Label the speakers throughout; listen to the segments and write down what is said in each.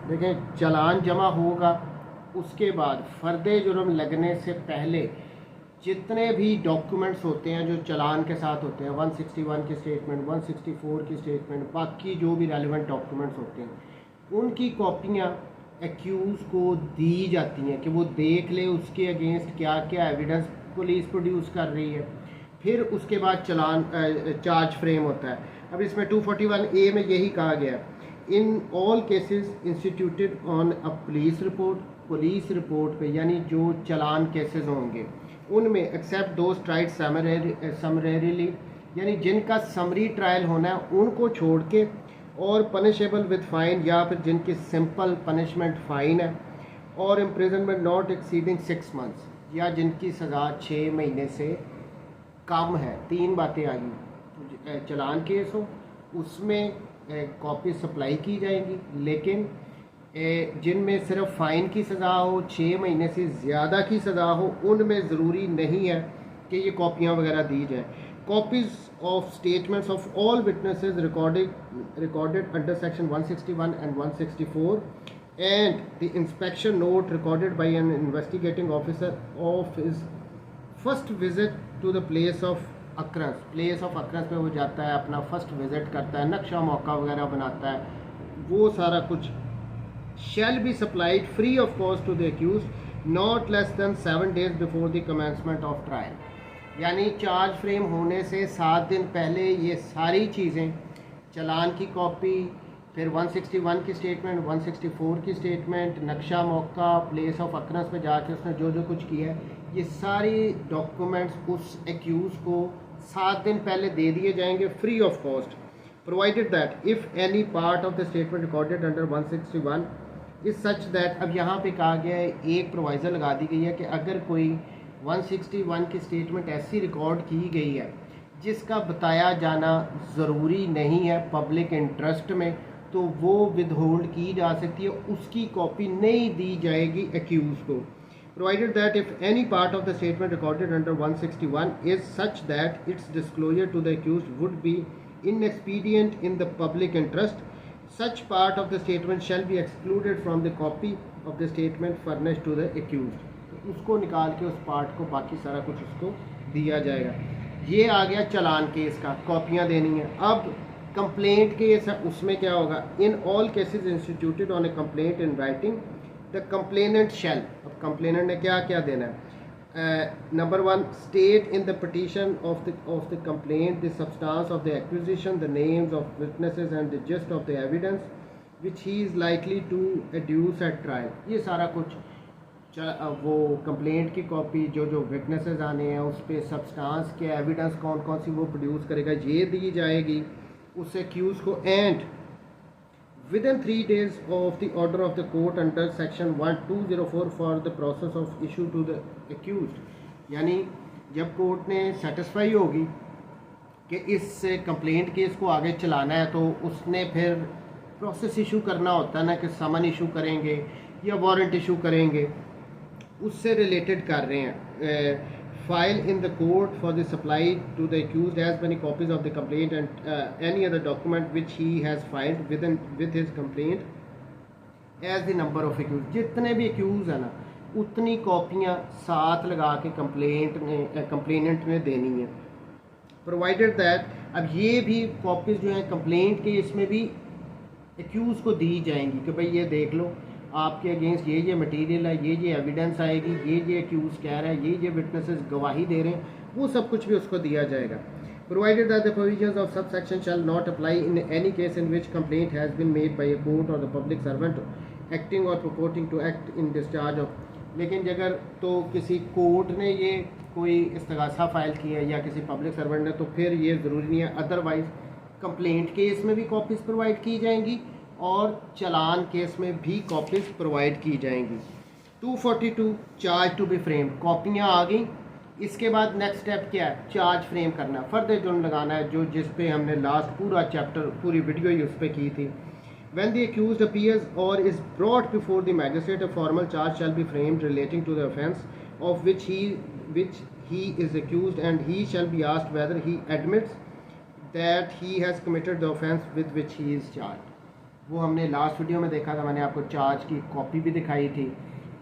Speaker 1: देखें, चालान जमा होगा, उसके बाद फ़र्द जुर्म लगने से पहले जितने भी डॉक्यूमेंट्स होते हैं जो चालान के साथ होते हैं, 161 की स्टेटमेंट, 164 की स्टेटमेंट, बाकी जो भी रेलिवेंट डॉक्यूमेंट्स होते हैं, उनकी कॉपियाँ एक्यूज़ को दी जाती हैं कि वो देख ले उसके अगेंस्ट क्या क्या एविडेंस पुलिस प्रोड्यूस कर रही है। फिर उसके बाद चार्ज फ्रेम होता है। अब इसमें 241A में यही कहा गया, इन all cases instituted on a police report पे, यानी जो चालान केसेस होंगे उनमें एक्सेप्ट दोज ट्राइड समरेरीली, यानी जिनका समरी ट्रायल होना है उनको छोड़ के, और पनिशेबल विद फाइन, या फिर जिनकी सिंपल पनिशमेंट फ़ाइन है, और इम्प्रिजनमेंट नॉट एक्सीडिंग 6 मंथ्स, या जिनकी सज़ा 6 महीने से कम है। 3 बातें आ गई। चालान केस हो उसमें कॉपी सप्लाई की जाएंगी, लेकिन जिनमें सिर्फ फ़ाइन की सज़ा हो, 6 महीने से ज़्यादा की सज़ा हो, उनमें ज़रूरी नहीं है कि ये कॉपियाँ वगैरह दी जाए। Copies of statements of all witnesses recorded under section 161 and 164 and the inspection note recorded by an investigating officer of his first visit to the place of occurrence. Place of occurrence में वो जाता है, अपना first visit करता है, नक्शा मौका वगैरह बनाता है, वो सारा कुछ shall be supplied free of cost to the accused not less than 7 days before the commencement of trial। यानी चार्ज फ्रेम होने से 7 दिन पहले ये सारी चीज़ें, चालान की कॉपी, फिर 161 की स्टेटमेंट, 164 की स्टेटमेंट, नक्शा मौका, प्लेस ऑफ अक्रंस में जाके उसने जो जो कुछ किया है, ये सारी डॉक्यूमेंट्स उस एक्यूज़ को 7 दिन पहले दे दिए जाएंगे free of cost, provided that if any part of the statement recorded under 161 is such that. अब यहाँ पे कहा गया है, एक प्रोवाइज़र लगा दी गई है कि अगर कोई 161 की स्टेटमेंट ऐसी रिकॉर्ड की गई है जिसका बताया जाना ज़रूरी नहीं है पब्लिक इंटरेस्ट में, तो वो विदहोल्ड की जा सकती है, उसकी कॉपी नहीं दी जाएगी एक्यूज़ को। Provided that if any part of the statement recorded under 161 is such that its disclosure to the accused would be inexpedient in the public interest, such part of the statement shall be excluded from the copy of the statement furnished to the accused। तो उसको निकाल के उस part को, बाकी सारा कुछ उसको दिया जाएगा। ये आ गया चालान केस का, कॉपियाँ देनी है। अब कंप्लेंट केस है, उसमें क्या होगा, in all cases instituted on a complaint in writing the complainant shall. अब कंप्लेनेंट ने क्या क्या देना है, number 1, state in the petition of the complaint the substance of the accusation, the names of witnesses and the gist of the evidence which he is likely to adduce at trial। ये सारा कुछ वो complaint की copy, जो जो witnesses आने हैं, उस पर सब्सटेंस के एविडेंस कौन कौन सी वो प्रोड्यूस करेगा, ये दी जाएगी उस एक्यूज़ को। And within 3 days of the order of the court under section 1204 for the process of issue to the accused, यानी जब कोर्ट ने सेटिस्फाई होगी कि इस कंप्लेंट केस को आगे चलाना है, तो उसने फिर प्रोसेस इशू करना होता है ना, कि समन इशू करेंगे या वारंट इशू करेंगे, उससे रिलेटेड कर रहे हैं। file in the court for the supply to the accused as many copies of the complaint and any other document which he has filed with his complaint as the number of accused। जितने भी accused है ना, उतनी कॉपियाँ साथ लगा के complainant ने देनी है। प्रोवाइडेड दैट, अब ये भी कॉपीज़ जो हैं कंप्लेंट के, इसमें भी एक्यूज़ को दी जाएंगी कि भाई ये देख लो, आपके अगेंस्ट ये मटेरियल है, ये एविडेंस आएगी, ये एक्यूज़ कह रहा है, ये विटनेसेस गवाही दे रहे हैं, वो सब कुछ भी उसको दिया जाएगा। Provided that the provisions of sub section shall not apply in any case in which complaint has been made by a court or the public servant acting or purporting to act in discharge of. लेकिन अगर तो किसी court ने ये कोई इस्तगासा file किया है या किसी पब्लिक सर्वेंट ने, तो फिर ये ज़रूरी नहीं है। अदरवाइज़ कंप्लेंट केस में भी कॉपीज़ प्रोवाइड की जाएंगी और चालान केस में भी कॉपीज़ प्रोवाइड की जाएंगी। 242 चार्ज टू बी फ्रेम, कॉपियाँ आ गई। इसके बाद नेक्स्ट स्टेप क्या है, चार्ज फ्रेम करना, फ़र्द जुर्म लगाना है, जो जिस पे हमने लास्ट पूरा चैप्टर, पूरी वीडियो ही उस पर की थी। When the accused appears or is brought before the magistrate, a formal charge shall be framed relating to the offence of which he is accused, and he shall be asked whether he admits that he has committed the offence with which he is charged। वो हमने last video में देखा था, मैंने आपको charge की copy भी दिखाई थी।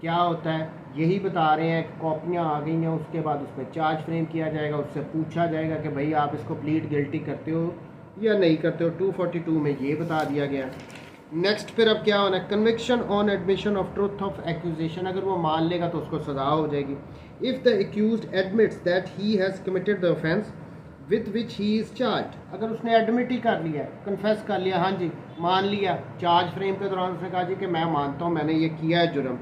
Speaker 1: क्या होता है, यही बता रहे हैं कि कॉपियाँ आ गई हैं, उसके बाद उस पर चार्ज फ्रेम किया जाएगा, उससे पूछा जाएगा कि भाई आप इसको प्लीड गिल्टी करते हो या नहीं करते हो। 242 में ये बता दिया गया। नेक्स्ट फिर अब क्या होना है, conviction on admission of truth of accusation. अगर वो मान लेगा तो उसको सज़ा हो जाएगी। If the accused admits that he has committed the offence with which he is charge, अगर उसने एडमिट ही कर लिया, कन्फेस कर लिया, हाँ जी मान लिया, चार्ज फ्रेम के दौरान उसने कहा जी कि मैं मानता हूँ मैंने ये किया है जुर्म,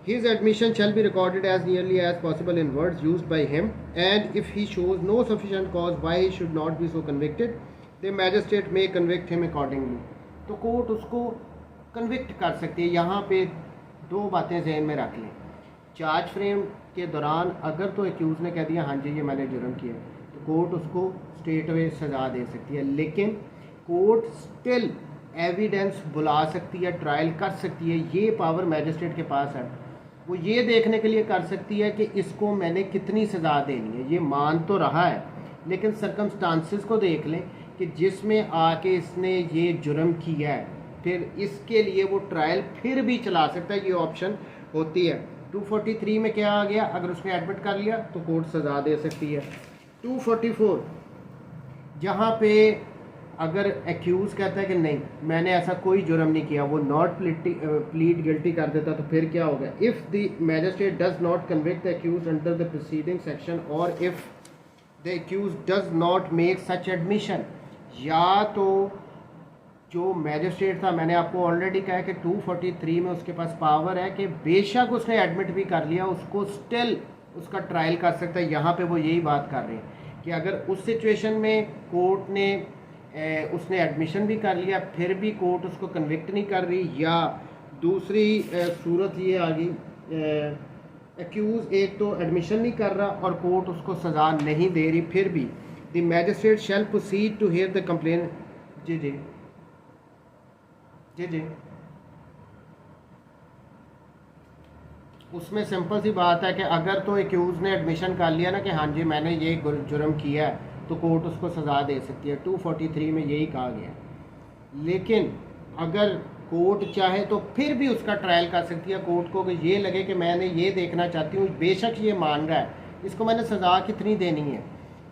Speaker 1: his admission shall be recorded as nearly as possible in words used by him, and if he shows no sufficient cause why he should not be so convicted, the magistrate may convict him accordingly। तो court उसको convict कर सकती है। यहाँ पे दो बातें जहन में रख लें। चार्ज फ्रेम के दौरान अगर तो एक्यूज़ ने कह दिया हाँ जी ये मैंने जुर्म किया, तो कोर्ट उसको स्ट्रेट अवे सज़ा दे सकती है, लेकिन कोर्ट स्टिल एविडेंस बुला सकती है, ट्रायल कर सकती है। ये पावर मैजिस्ट्रेट के पास है। वो ये देखने के लिए कर सकती है कि इसको मैंने कितनी सज़ा देनी है। ये मान तो रहा है, लेकिन सर्कमस्टांसिस को देख लें कि जिसमें आके इसने ये जुर्म किया है, फिर इसके लिए वो ट्रायल फिर भी चला सकता है। ये ऑप्शन होती है। 243 में क्या आ गया, अगर उसने एडमिट कर लिया तो कोर्ट सज़ा दे सकती है। 244 जहाँ पे अगर एक्यूज़ कहता है कि नहीं मैंने ऐसा कोई जुर्म नहीं किया, वो नॉट प्लीड गिल्टी कर देता, तो फिर क्या होगा, if the magistrate does not convict the accused under the preceding section or if the accused does not make such admission, या तो जो मैजिस्ट्रेट था, मैंने आपको ऑलरेडी कहा है कि 243 में उसके पास पावर है कि बेशक उसने एडमिट भी कर लिया, उसको स्टिल उसका ट्रायल कर सकता है। यहाँ पे वो यही बात कर रहे हैं कि अगर उस सिचुएशन में कोर्ट ने उसने एडमिशन भी कर लिया फिर भी कोर्ट उसको कन्विक्ट नहीं कर रही, या दूसरी सूरत ये आ गई, एक्यूज़ एक तो एडमिशन नहीं कर रहा और कोर्ट उसको सज़ा नहीं दे रही, फिर भी the magistrate shall proceed to hear the complain. जी जी जी जी, उसमें सिंपल सी बात है कि अगर तो एक्यूज़ ने एडमिशन कर लिया ना कि हाँ जी मैंने ये जुर्म किया है, तो कोर्ट उसको सज़ा दे सकती है। 243 में यही कहा गया। लेकिन अगर कोर्ट चाहे तो फिर भी उसका ट्रायल कर सकती है। कोर्ट को ये लगे कि मैंने ये देखना चाहती हूँ, बेशक ये मान रहा है, इसको मैंने सज़ा कितनी देनी है,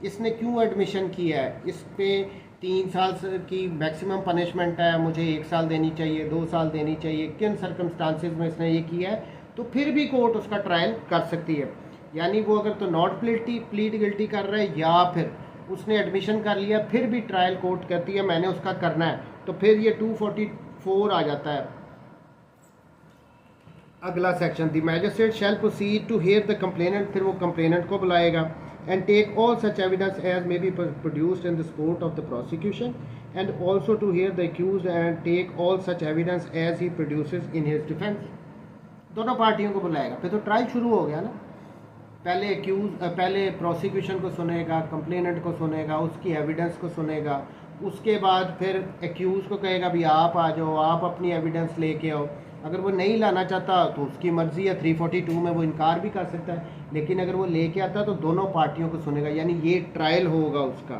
Speaker 1: इसने क्यों एडमिशन किया है, इस पर 3 साल की मैक्सिमम पनिशमेंट है, मुझे 1 साल देनी चाहिए, 2 साल देनी चाहिए, किन सर्कमस्टांसिस में इसने ये किया है, तो फिर भी कोर्ट उसका ट्रायल कर सकती है। यानी वो अगर तो नॉट प्लीड गिल्टी कर रहा है या फिर उसने एडमिशन कर लिया, फिर भी ट्रायल कोर्ट कहती है मैंने उसका करना है, तो फिर ये 244 आ जाता है। अगला section, the magistrate shall proceed to hear the complainant, फिर वो कंप्लेनेंट को बुलाएगा, and take all such evidence as may be produced in the support of the prosecution, and also to hear the accused and take all such evidence as he produces in his defence. दोनों पार्टियों को बुलाएगा, फिर तो trial शुरू हो गया ना। पहले प्रोसिक्यूशन को सुनेगा, कंप्लेनेंट को सुनेगा, उसकी एविडेंस को सुनेगा, उसके बाद फिर एक्यूज़ को कहेगा भी आप आ जाओ, आप अपनी एविडेंस लेके आओ। अगर वो नहीं लाना चाहता तो उसकी मर्ज़ी है, 342 में वो इनकार भी कर सकता है, लेकिन अगर वो लेके आता तो दोनों पार्टियों को सुनेगा, यानी ये ट्रायल होगा उसका।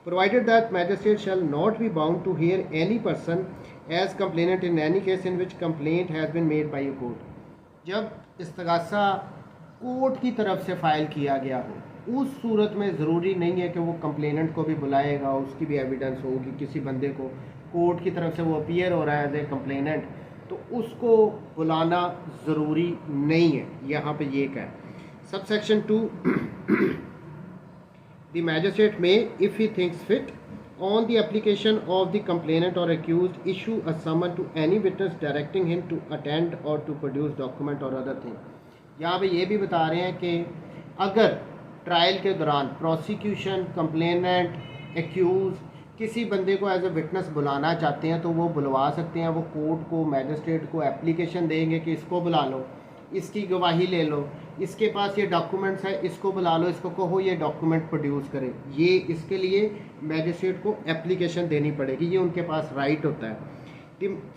Speaker 1: Provided that magistrate shall not be bound to hear any person as complainant in any case in which complaint has been made by a court. जब इस्तगासा कोर्ट की तरफ से फ़ाइल किया गया हो, उस सूरत में ज़रूरी नहीं है कि वो कंप्लेनेंट को भी बुलाएगा, उसकी भी एविडेंस होगी। किसी बंदे को कोर्ट की तरफ से वो अपीयर हो रहा है एज ए कंप्लेनेंट, तो उसको बुलाना ज़रूरी नहीं है। यहाँ पे ये क्या है, सब सेक्शन 2 द मैजिस्ट्रेट में if he thinks fit on the application of the complainant or accused issue a summon to any witness directing him to attend or to produce document or other thing। यहाँ पे ये भी बता रहे हैं कि अगर ट्रायल के दौरान प्रोसिक्यूशन, कंप्लेनेंट, एक्यूज़ किसी बंदे को एज ए विटनेस बुलाना चाहते हैं तो वो बुलवा सकते हैं। वो कोर्ट को, मैजिस्ट्रेट को एप्लीकेशन देंगे कि इसको बुला लो, इसकी गवाही ले लो, इसके पास ये डॉक्यूमेंट्स है, इसको बुला लो, इसको कहो ये डॉक्यूमेंट प्रोड्यूस करे। ये इसके लिए मैजिस्ट्रेट को एप्लीकेशन देनी पड़ेगी, ये उनके पास राइट होता है।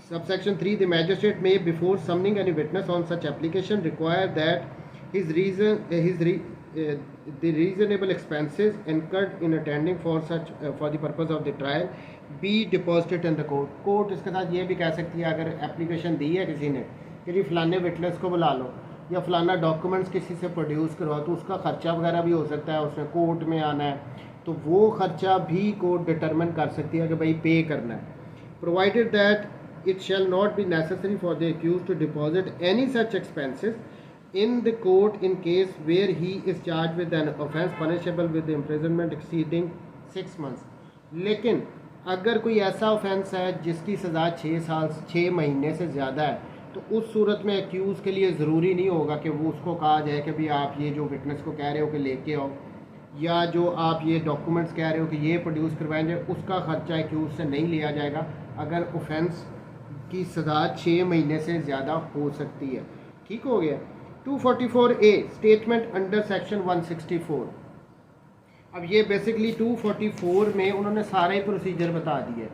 Speaker 1: सबसेक्शन 3 द मैजिस्ट्रेट में before summoning any witness on such application require that the reasonable expenses incurred in attending for such for the purpose of the trial be deposited in the court. Court इसके साथ ये भी कह सकती है, अगर application दी है किसी ने कि जी फलाने विटनेस को बुला लो या फलाना डॉक्यूमेंट्स किसी से प्रोड्यूस करवाओ, तो उसका ख़र्चा वगैरह भी हो सकता है, उसने कोर्ट में आना है, तो वो ख़र्चा भी कोर्ट डिटरमिन कर सकती है कि भाई पे करना है. Provided that it shall not be necessary for the accused to deposit any such expenses in the court in case where he is charged with an offence punishable with imprisonment exceeding 6 months. लेकिन अगर कोई ऐसा offence है जिसकी सज़ा 6 साल 6 महीने से ज़्यादा है, तो उस सूरत में एक्यूज़ के लिए ज़रूरी नहीं होगा कि वो उसको कहा जाए कि भाई आप ये जो विटनेस को कह रहे हो कि लेके आओ, या जो आप ये डॉक्यूमेंट्स कह रहे हो कि ये प्रोड्यूस करवाएं जाए, उसका ख़र्चा एक्यूज़ से नहीं लिया जाएगा अगर ऑफेंस की सज़ा 6 महीने से ज़्यादा हो सकती है. ठीक हो गया. 244A statement under section 164. अब ये बेसिकली 244 में उन्होंने सारा ही प्रोसीजर बता दिया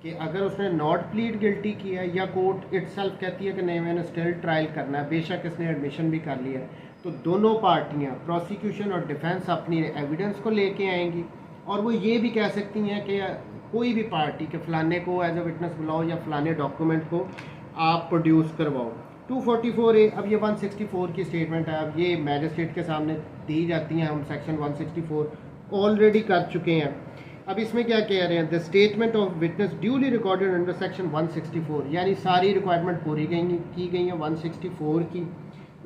Speaker 1: कि अगर उसने नॉट प्लीड गिल्टी किया या कोर्ट इटसेल्फ कहती है कि नहीं मैंने स्टिल ट्रायल करना है, बेशक इसने एडमिशन भी कर लिया है, तो दोनों पार्टियां प्रोसिक्यूशन और डिफेंस अपनी एविडेंस को लेके आएंगी और वो ये भी कह सकती हैं कि कोई भी पार्टी के फलाने को एज ए विटनेस बुलाओ या फलाने डॉक्यूमेंट को आप प्रोड्यूस करवाओ. 244A. अब ये 164 की स्टेटमेंट है, अब ये मैजिस्ट्रेट के सामने दी जाती हैं, हम सेक्शन 164 ऑलरेडी कर चुके हैं. अब इसमें क्या कह रहे हैं, the statement of witness duly recorded under section 164, यानी सारी रिक्वायरमेंट पूरी की गई है 164 की.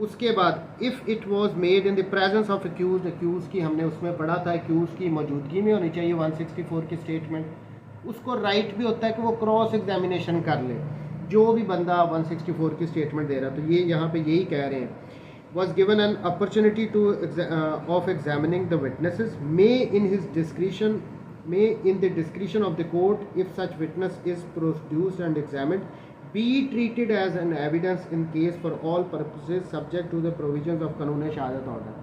Speaker 1: उसके बाद if it was made in the presence of accused की हमने उसमें पढ़ा था एक्यूज की मौजूदगी में होनी चाहिए 164 की स्टेटमेंट. उसको राइट भी होता है कि वो क्रॉस एग्जामिनेशन कर ले जो भी बंदा 164 की स्टेटमेंट दे रहा. तो ये यहाँ पे यही कह रहे हैं, was given an opportunity to of examining the witnesses may in the discretion of the court if such witness is produced and examined be treated as an evidence in case for all purposes subject to the provisions of कानून शहादत order.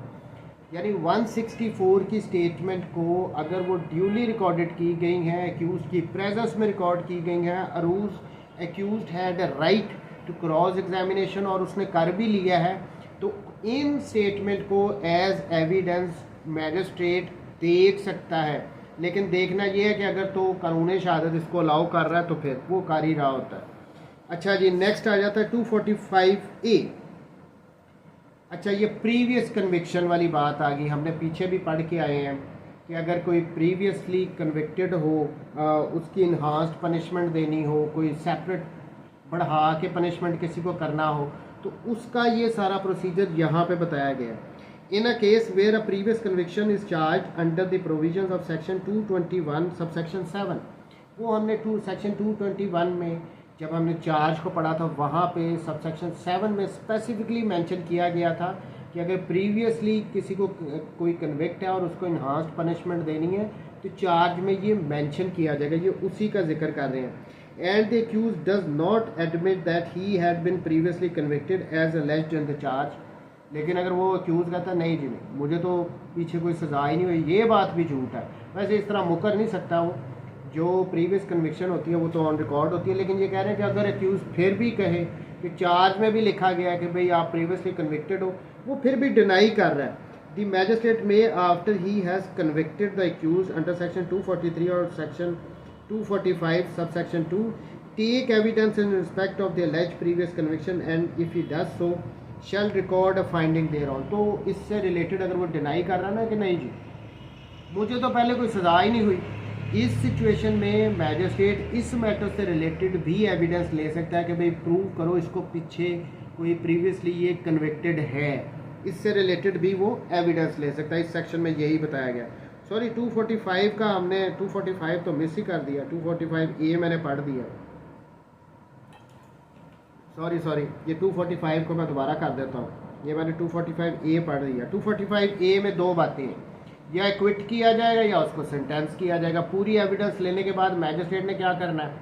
Speaker 1: यानी 164 की statement को अगर वो duly recorded की गई हैं, एक्यूज की प्रेजेंस में रिकॉर्ड की गई हैं, अरूज accuse had a right to cross examination और उसने कर भी लिया है, तो इन स्टेटमेंट को एज एविडेंस मैजिस्ट्रेट देख सकता है. लेकिन देखना ये है कि अगर तो कानून शहादत इसको अलाउ कर रहा है तो फिर वो कर ही रहा होता है. अच्छा जी, नेक्स्ट आ जाता है 245A. अच्छा, ये प्रीवियस कन्विक्शन वाली बात आ गई. हमने पीछे भी पढ़ के आए हैं कि अगर कोई प्रीवियसली कन्विक्टेड हो, उसकी इन्हांस्ड पनिशमेंट देनी हो, कोई सेपरेट बढ़ा के पनिशमेंट किसी को करना हो, तो उसका ये सारा प्रोसीजर यहाँ पे बताया गया. In a case where a previous conviction is charge under the provisions of section 221 sub section 7, वो हमने सेक्शन 221 में जब हमने चार्ज को पढ़ा था वहाँ पे सब सेक्शन 7 में स्पेसिफिकली मेंशन किया गया था कि अगर प्रीवियसली किसी को कोई कन्विक्ट है और उसको इन्हांस्ड पनिशमेंट देनी है तो चार्ज में ये मेंशन किया जाएगा. ये उसी का जिक्र कर रहे हैं. And the accused does not admit that he had been previously convicted as alleged in the charge. लेकिन अगर वो एक्यूज कहता नहीं जी मुझे तो पीछे कोई सजा ही नहीं हुई, ये बात भी झूठ है. वैसे इस तरह मुकर नहीं सकता, वो जो प्रीवियस कन्विक्शन होती है वो तो ऑन रिकॉर्ड होती है. लेकिन ये कह रहे हैं कि अगर एक्यूज फिर भी कहे कि चार्ज में भी लिखा गया है कि भाई आप प्रीवियसली कन्विक्टेड हो, वो फिर भी डिनाई कर रहा है. The magistrate may after he has convicted the accused under section 243 और section 245 subsection 2 take evidence in respect of the alleged previous conviction and if he does so shall record a finding thereon. तो इससे related अगर वो deny कर रहा है ना कि नहीं जी मुझे तो पहले कोई सजा ही नहीं हुई, इस सिचुएशन में मैजिस्ट्रेट इस मैटर से रिलेटेड भी एविडेंस ले सकता है कि भाई प्रूव करो इसको पीछे कोई प्रीवियसली ये कन्विक्टेड है, इससे रिलेटेड भी वो एविडेंस ले सकता है. इस सेक्शन में यही बताया गया. सॉरी 245 का हमने 245 तो मिस ही कर दिया, 245A मैंने पढ़ दिया. सॉरी ये 245 को मैं दोबारा कर देता हूँ. ये मैंने 245A पढ़ दिया. 245A में दो बातें हैं, या एक्विट किया जाएगा या उसको सेंटेंस किया जाएगा. पूरी एविडेंस लेने के बाद मैजिस्ट्रेट ने क्या करना है,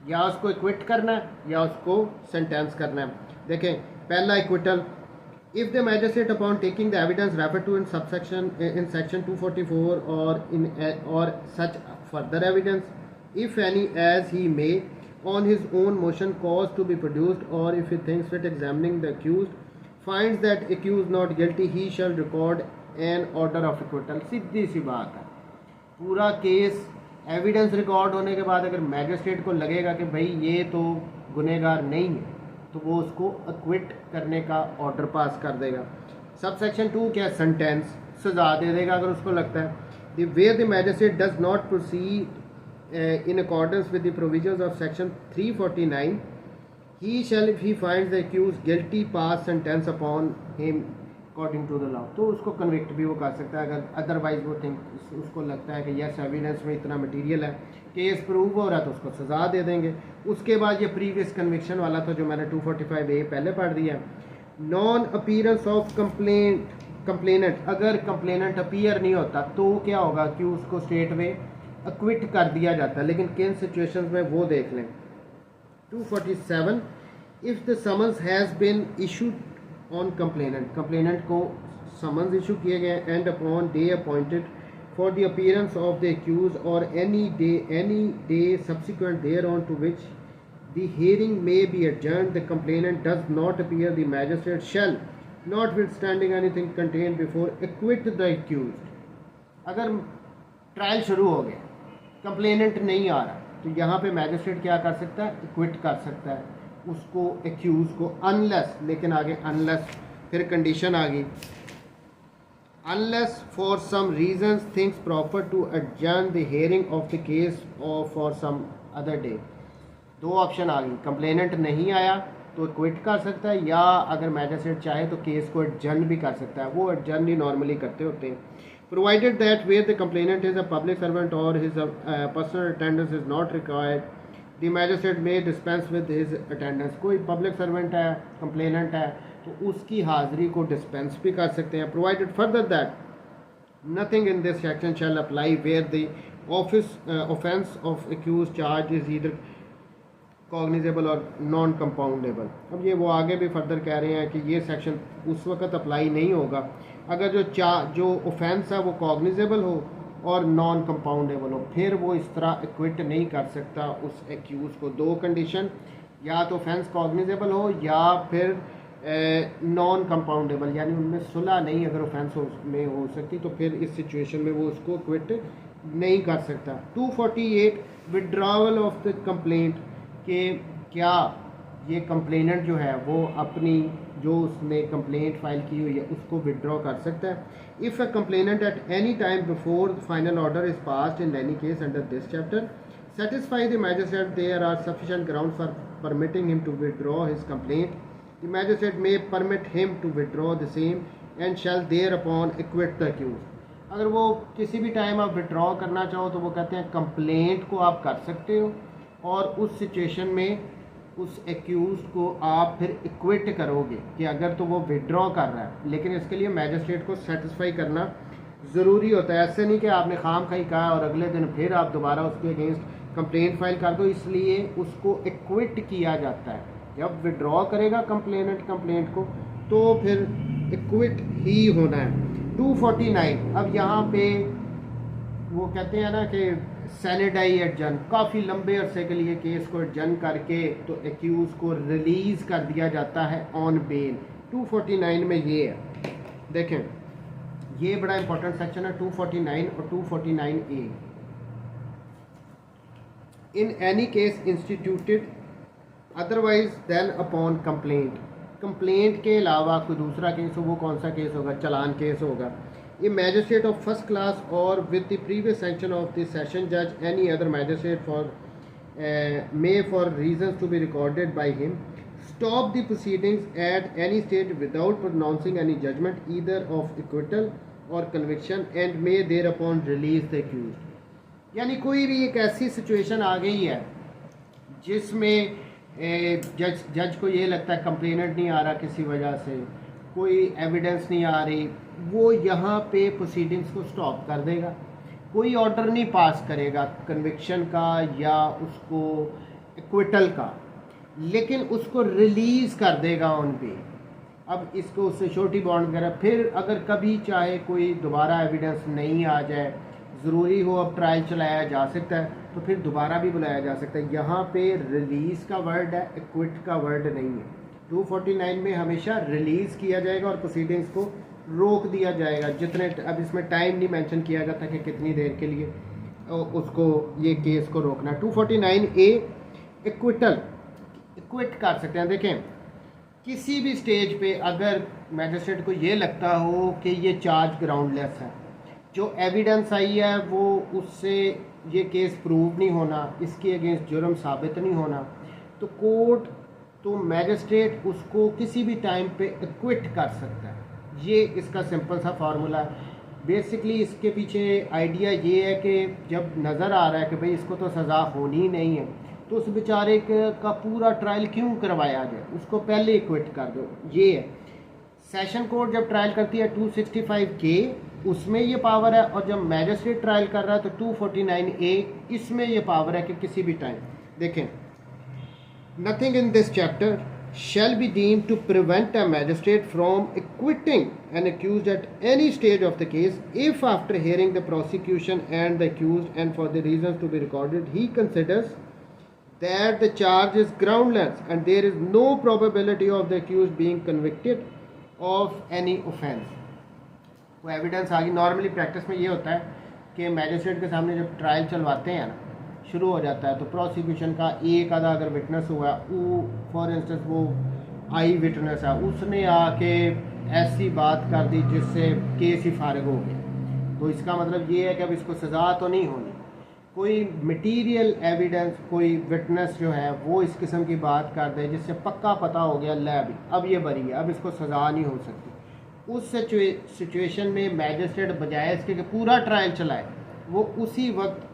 Speaker 1: या उसको एक्विट करना है या उसको सेंटेंस करना है. देखें, पहला acquittal, if the magistrate upon taking the evidence refer to in subsection in section 244 or such further evidence if any as he may on his own motion cause to be produced or if he thinks fit examining the accused finds that accused not guilty he shall record an order of acquittal. सीधी सी बात है, पूरा case evidence record होने के बाद अगर magistrate को लगेगा कि भाई ये तो गुनहगार नहीं है, तो वो उसको एक्विट करने का ऑर्डर पास कर देगा। सब सेक्शन 2 क्या, सेंटेंस, सजा दे देगा अगर उसको लगता है। The where the magistrate does not proceed in accordance with the provisions of section 349, he shall, if he finds the accused guilty, pass sentence upon him according to the law। तो उसको convict भी वो कर सकता है अगर otherwise वो think उसको लगता है कि यस एविडेंस में इतना मटेरियल है, केस प्रूव हो रहा है, तो उसको सज़ा दे देंगे। उसके बाद ये प्रीवियस कन्विक्शन वाला था जो मैंने 245A पहले पढ़ दिया। नॉन अपीयरेंस ऑफ कंप्लेनेंट, अगर कंप्लेनेंट अपीयर नहीं होता तो क्या होगा कि उसको स्टेट में एक्विट कर दिया जाता है, लेकिन किन सिचुएशंस में वो देख लें। 247, if the summons has been issued on complainant, complainant को समन्स इशू किए गए and upon day appointed for the appearance of the accuse or any day subsequent there on to which the hearing may be adjourned, the complainant does not appear, the magistrate shall notwithstanding anything contained before acquit the accused. अगर trial शुरू हो गया, complainant नहीं आ रहा, तो यहाँ पे magistrate क्या कर सकता है, एक्विट कर सकता है उसको, एक्यूज को, अनलेस, लेकिन आगे अनलेस फिर कंडीशन आ गई, unless for some reasons thinks proper to adjourn the hearing of the case और फॉर सम अदर डे। दो ऑप्शन आ गई, कंप्लेनेंट नहीं आया तो एक्विट कर सकता है, या अगर मैजिस्ट्रेट चाहे तो केस को एडजर्न भी कर सकता है। वो एडजर्न ही नॉर्मली करते होते हैं। Provided that where the complainant is a public servant or his personal attendance is not required, the magistrate may dispense with his attendance। कोई public servant है, complainant है, तो उसकी हाज़िरी को dispense भी कर सकते हैं। Provided further that nothing in this section shall apply where the offence of accused charge is either cognizable और नॉन कंपाउंडेबल। अब ये वो आगे भी फर्दर कह रहे हैं कि ये सेक्शन उस वक्त अप्लाई नहीं होगा अगर जो ऑफेंस है वो कॉग्निजेबल हो और नॉन कंपाउंडेबल हो, फिर वो इस तरह एक्विट नहीं कर सकता उस एक्यूज़ को। दो कंडीशन, या तो ऑफेंस कॉग्निजेबल हो या फिर नॉन कंपाउंडेबल, यानी उनमें सुलह नहीं अगर ऑफेंस में हो सकती, तो फिर इस सिचुएशन में वो उसको क्विट नहीं कर सकता। 248 विड्रॉवल ऑफ द कंप्लेंट, कि क्या ये कंप्लेनेंट जो है वो अपनी जो उसने कंप्लेंट फाइल की हुई है उसको विड्रॉ कर सकता है। If a complainant at any time before final order is passed in any case under this chapter satisfy the magistrate there are sufficient grounds for permitting him to withdraw his complaint, the magistrate may permit him to withdraw the same and shall thereupon acquit the accused। अगर वो किसी भी time आप withdraw करना चाहो तो वो कहते हैं कंप्लेंट को आप कर सकते हो और उस सिचुएशन में उस एक्यूज को आप फिर इक्विट करोगे कि अगर तो वो विड्रॉ कर रहा है, लेकिन इसके लिए मैजिस्ट्रेट को सेटिस्फाई करना ज़रूरी होता है। ऐसे नहीं कि आपने खाम खाई कहा और अगले दिन फिर आप दोबारा उसके अगेंस्ट कंप्लेंट फाइल कर दो, इसलिए उसको इक्विट किया जाता है। जब विड्रॉ करेगा कंप्लेनेंट कंप्लेंट को तो फिर इक्विट ही होना है। 249, अब यहाँ पे वो कहते हैं ना कि सैनिडाई एडजन, काफ़ी लंबे अरसे के लिए केस को एडजन करके तो एक्यूज़ को रिलीज़ कर दिया जाता है ऑन बेल। 249 में ये है, देखें ये बड़ा इंपॉर्टेंट सेक्शन है 249 और 249A। In any case instituted otherwise than upon complaint, complaint के अलावा कोई दूसरा केस हो, वो कौन सा केस होगा, चलान केस होगा। A magistrate of first class or with the previous sanction of the session जज any other magistrate for may for reasons to be recorded by him stop the proceedings at any stage without pronouncing any judgment either of acquittal or conviction and may thereupon release the accused। यानी कोई भी एक ऐसी situation आ गई है जिसमें जज को ये लगता है कंप्लेनेंट नहीं आ रहा, किसी वजह से कोई एविडेंस नहीं आ रही, वो यहाँ पे प्रोसीडिंग्स को स्टॉप कर देगा, कोई ऑर्डर नहीं पास करेगा कन्विक्शन का या उसको एक्विटल का, लेकिन उसको रिलीज़ कर देगा ऑन पे। अब इसको उससे श्योरिटी बॉन्ड वगैरह, फिर अगर कभी चाहे कोई दोबारा एविडेंस नहीं आ जाए, ज़रूरी हो अब ट्रायल चलाया जा सकता है, तो फिर दोबारा भी बुलाया जा सकता है। यहाँ पे रिलीज़ का वर्ड है, एक्विट का वर्ड नहीं है। 249 में हमेशा रिलीज़ किया जाएगा और प्रोसीडिंग्स को रोक दिया जाएगा जितने, अब इसमें टाइम नहीं मेंशन किया जाता कि कितनी देर के लिए उसको ये केस को रोकना। 249A इक्विटल, इक्विट कर सकते हैं। देखें किसी भी स्टेज पे अगर मैजिस्ट्रेट को ये लगता हो कि ये चार्ज ग्राउंडलेस है, जो एविडेंस आई है वो उससे ये केस प्रूव नहीं होना, इसके अगेंस्ट जुर्म साबित नहीं होना, तो कोर्ट तो मैजिस्ट्रेट उसको किसी भी टाइम पे एक्विट कर सकता है। ये इसका सिंपल सा फार्मूला है। बेसिकली इसके पीछे आइडिया ये है कि जब नज़र आ रहा है कि भाई इसको तो सज़ा होनी ही नहीं है, तो उस बेचारे का पूरा ट्रायल क्यों करवाया जाए, उसको पहले एक्विट कर दो। ये है सेशन कोर्ट जब ट्रायल करती है 265K उसमें ये पावर है, और जब मैजिस्ट्रेट ट्रायल कर रहा है तो 249A इसमें ये पावर है कि किसी भी टाइम। देखें nothing in this chapter shall be deemed to prevent a magistrate from acquitting an accused at any stage of the case if after hearing the prosecution and the accused and for the reasons to be recorded he considers that the charge is groundless and there is no probability of the accused being convicted of any offense। वो evidence आ गई। Normally practice में ये होता है कि magistrate के सामने जब ट्रायल चलवाते हैं ना, शुरू हो जाता है, तो प्रोसिक्यूशन का एक आधा अगर विटनेस हुआ, वो फॉर इंस्टेंस वो आई विटनेस है, उसने आके ऐसी बात कर दी जिससे केस ही फारिग हो गया, तो इसका मतलब ये है कि अब इसको सज़ा तो नहीं होनी। कोई मटीरियल एविडेंस, कोई विटनेस जो है वो इस किस्म की बात कर दे जिससे पक्का पता हो गया ले अभी अब ये बरी है, अब इसको सज़ा नहीं हो सकती, उस सिचुएशन में मैजिस्ट्रेट बजाय इसके कि पूरा ट्रायल चलाए, वो उसी वक्त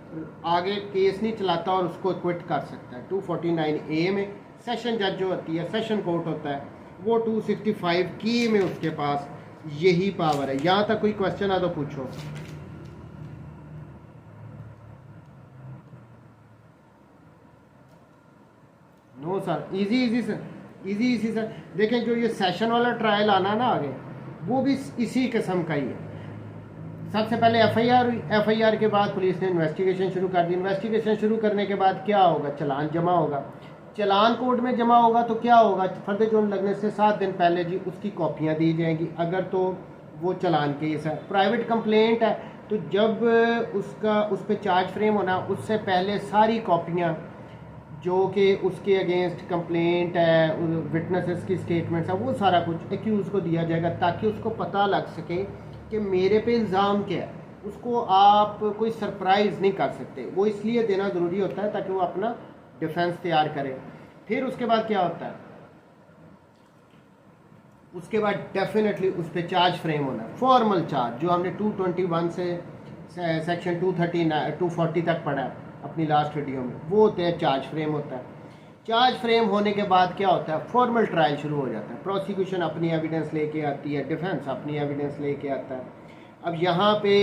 Speaker 1: आगे केस नहीं चलाता और उसको क्विट कर सकता है। 249A में सेशन जज जो होती है, सेशन कोर्ट होता है, वो 265K में उसके पास यही पावर है। यहाँ तक कोई क्वेश्चन आ तो पूछो। No sir, easy sir, easy sir. देखें जो ये सेशन वाला ट्रायल आना ना आगे, वो भी इसी किस्म का ही है। सबसे पहले एफआईआर हुई, एफआईआर के बाद पुलिस ने इन्वेस्टिगेशन शुरू कर दी। इन्वेस्टिगेशन शुरू करने के बाद क्या होगा, चलान जमा होगा। चलान कोर्ट में जमा होगा तो क्या होगा, फर्द जुर्म लगने से 7 दिन पहले जी उसकी कॉपियाँ दी जाएंगी, अगर तो वो चलान केस है। प्राइवेट कंप्लेंट है तो जब उसका उस पर चार्ज फ्रेम होना, उससे पहले सारी कॉपियाँ जो कि उसके अगेंस्ट कंप्लेंट है, विटनेसेस की स्टेटमेंट्स है, वो सारा कुछ एक्यूज़ को दिया जाएगा ताकि उसको पता लग सके कि मेरे पे इल्ज़ाम क्या है। उसको आप कोई सरप्राइज़ नहीं कर सकते, वो इसलिए देना ज़रूरी होता है ताकि वो अपना डिफेंस तैयार करे। फिर उसके बाद क्या होता है, उसके बाद डेफिनेटली उस पर चार्ज फ्रेम होना है, फॉर्मल चार्ज, जो हमने 221 से सेक्शन 240 तक पढ़ा है अपनी लास्ट वीडियो में, वो होते हैं चार्ज फ्रेम होता है। चार्ज फ्रेम होने के बाद क्या होता है, फॉर्मल ट्रायल शुरू हो जाता है। प्रोसिक्यूशन अपनी एविडेंस लेके आती है, डिफेंस अपनी एविडेंस लेके आता है। अब यहाँ पे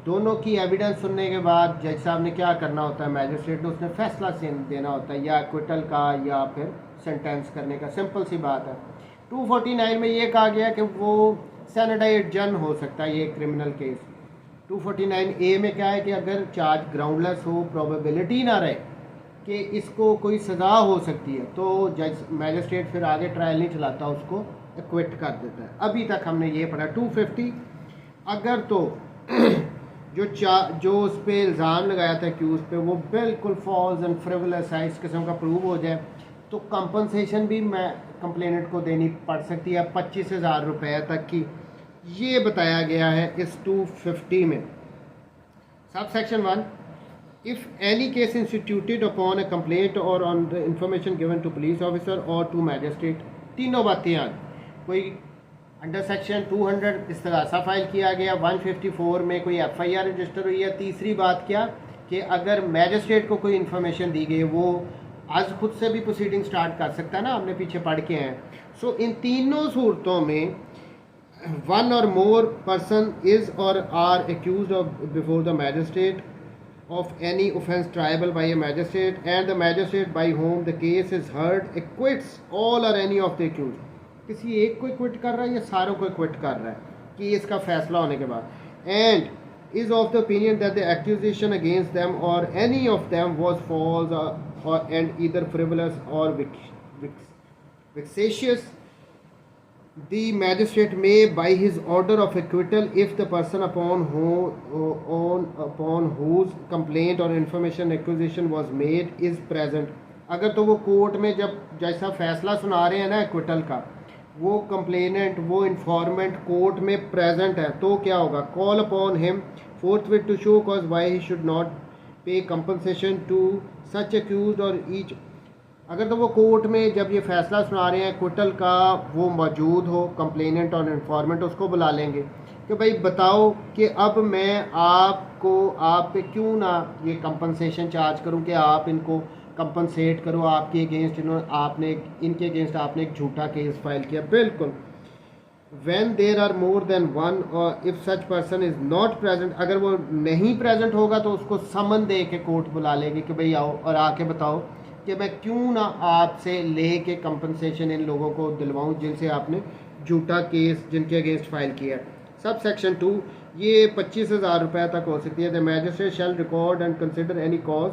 Speaker 1: दोनों की एविडेंस सुनने के बाद जज साहब ने क्या करना होता है, मैजिस्ट्रेट ने उसने फैसला देना होता है, या एक्विटल का या फिर सेंटेंस करने का। सिंपल सी बात है। 249 में ये कहा गया कि वो सैनिटाइड जन हो सकता है ये क्रिमिनल केस। 249A में क्या है कि अगर चार्ज ग्राउंडलेस हो, प्रोबेबिलिटी ना रहे कि इसको कोई सज़ा हो सकती है, तो जज मैजिस्ट्रेट फिर आगे ट्रायल नहीं चलाता, उसको एक्विट कर देता है। अभी तक हमने ये पढ़ा। 250 अगर तो जो उस पर इल्ज़ाम लगाया था कि उस पर वो बिल्कुल फॉल्स एंड फ्रिवलस है, इस किस्म का प्रूव हो जाए, तो कंपनसेशन भी मैं कंप्लेनेंट को देनी पड़ सकती है 25,000 रुपये तक की। ये बताया गया है इस 250 में। Sub section 1, if any case instituted upon a complaint or on the information given to police officer or to magistrate, तीनों बातें आ गई। कोई अंडर सेक्शन 200 इस्तगासा फाइल किया गया, 154 में कोई एफआईआर रजिस्टर हुई है। तीसरी बात क्या कि अगर मैजिस्ट्रेट को कोई इन्फॉर्मेशन दी गई, वो आज खुद से भी प्रोसीडिंग स्टार्ट कर सकता है ना, हमने पीछे पढ़ के हैं। सो इन तीनों सूरतों में one or more person is or are accused of before the magistrate of any offence triable by a magistrate, and the magistrate by whom the case is heard acquits all or any of the accused। किसी एक को equity कर रहा है या सारों को equity कर रहा है कि इसका फैसला होने के बाद, and is of the opinion that the accusation against them or any of them was false and either frivolous or vexatious The magistrate may, by his order of acquittal, if the person upon whose complaint or information acquisition was made is present, अगर तो वो court में जब जैसा फैसला सुना रहे हैं ना एक्विटल का, वो कंप्लेनेंट वो इंफॉर्मेंट कोर्ट में प्रेजेंट है, तो क्या होगा, call upon him forthwith to show cause why he should not pay compensation to such accused और ईच। अगर तो वो कोर्ट में जब ये फैसला सुना रहे हैं क्विटल का वो मौजूद हो, कंप्लेनेंट और इन्फॉर्मेंट, उसको बुला लेंगे कि भाई बताओ कि अब मैं आपको आप पे क्यों ना ये कंपनसेशन चार्ज करूं कि आप इनको कंपनसेट करो, आपके अगेंस्ट इनके अगेंस्ट आपने एक झूठा केस फाइल किया। बिल्कुल। when there are more than one or if such person is not present, अगर वो नहीं प्रेजेंट होगा तो उसको समन दे के कोर्ट बुला लेगी कि भाई आओ और आके बताओ कि मैं क्यों ना आपसे ले के कंपनसेशन इन लोगों को दिलवाऊं जिनसे आपने झूठा केस जिनके अगेंस्ट फाइल किया है। सब सेक्शन 2 ये 25,000 रुपये तक हो सकती है। The magistrate shell record and consider any cause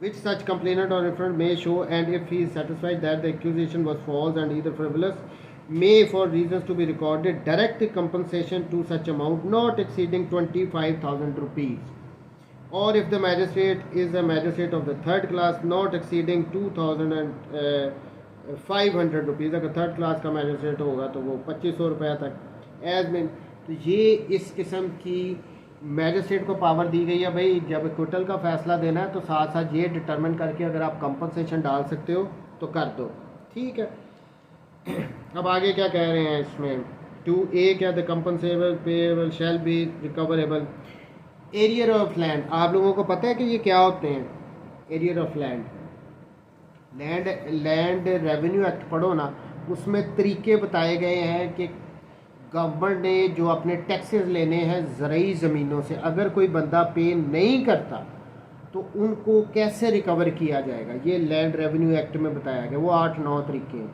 Speaker 1: which such complainant or referent may show, and if he is satisfied that the accusation was false and either frivolous, may for reasons to be recorded direct the compensation to such amount not exceeding 25,000 rupees, or if the magistrate is a magistrate of the third class not exceeding 2,500 rupees, अगर third class का magistrate होगा तो वो 2500 रुपये तक as में। तो ये इस किस्म की मैजिस्ट्रेट को पावर दी गई है भाई, जब क्विटल का फैसला देना है तो साथ साथ ये डिटरमिन करके अगर आप कंपनसेशन डाल सकते हो तो कर दो, ठीक है। अब आगे क्या कह रहे हैं इसमें 2A क्या, the compensable payable shall be recoverable arrear of land. आप लोगों को पता है कि ये क्या होते हैं arrear of land? Land revenue act पढ़ो ना, उसमें तरीके बताए गए हैं कि गवर्नमेंट ने जो अपने टैक्सेस लेने हैं ज़रूरी ज़मीनों से, अगर कोई बंदा पे नहीं करता तो उनको कैसे रिकवर किया जाएगा, ये लैंड रेवेन्यू एक्ट में बताया गया। वो 8-9 तरीके हैं।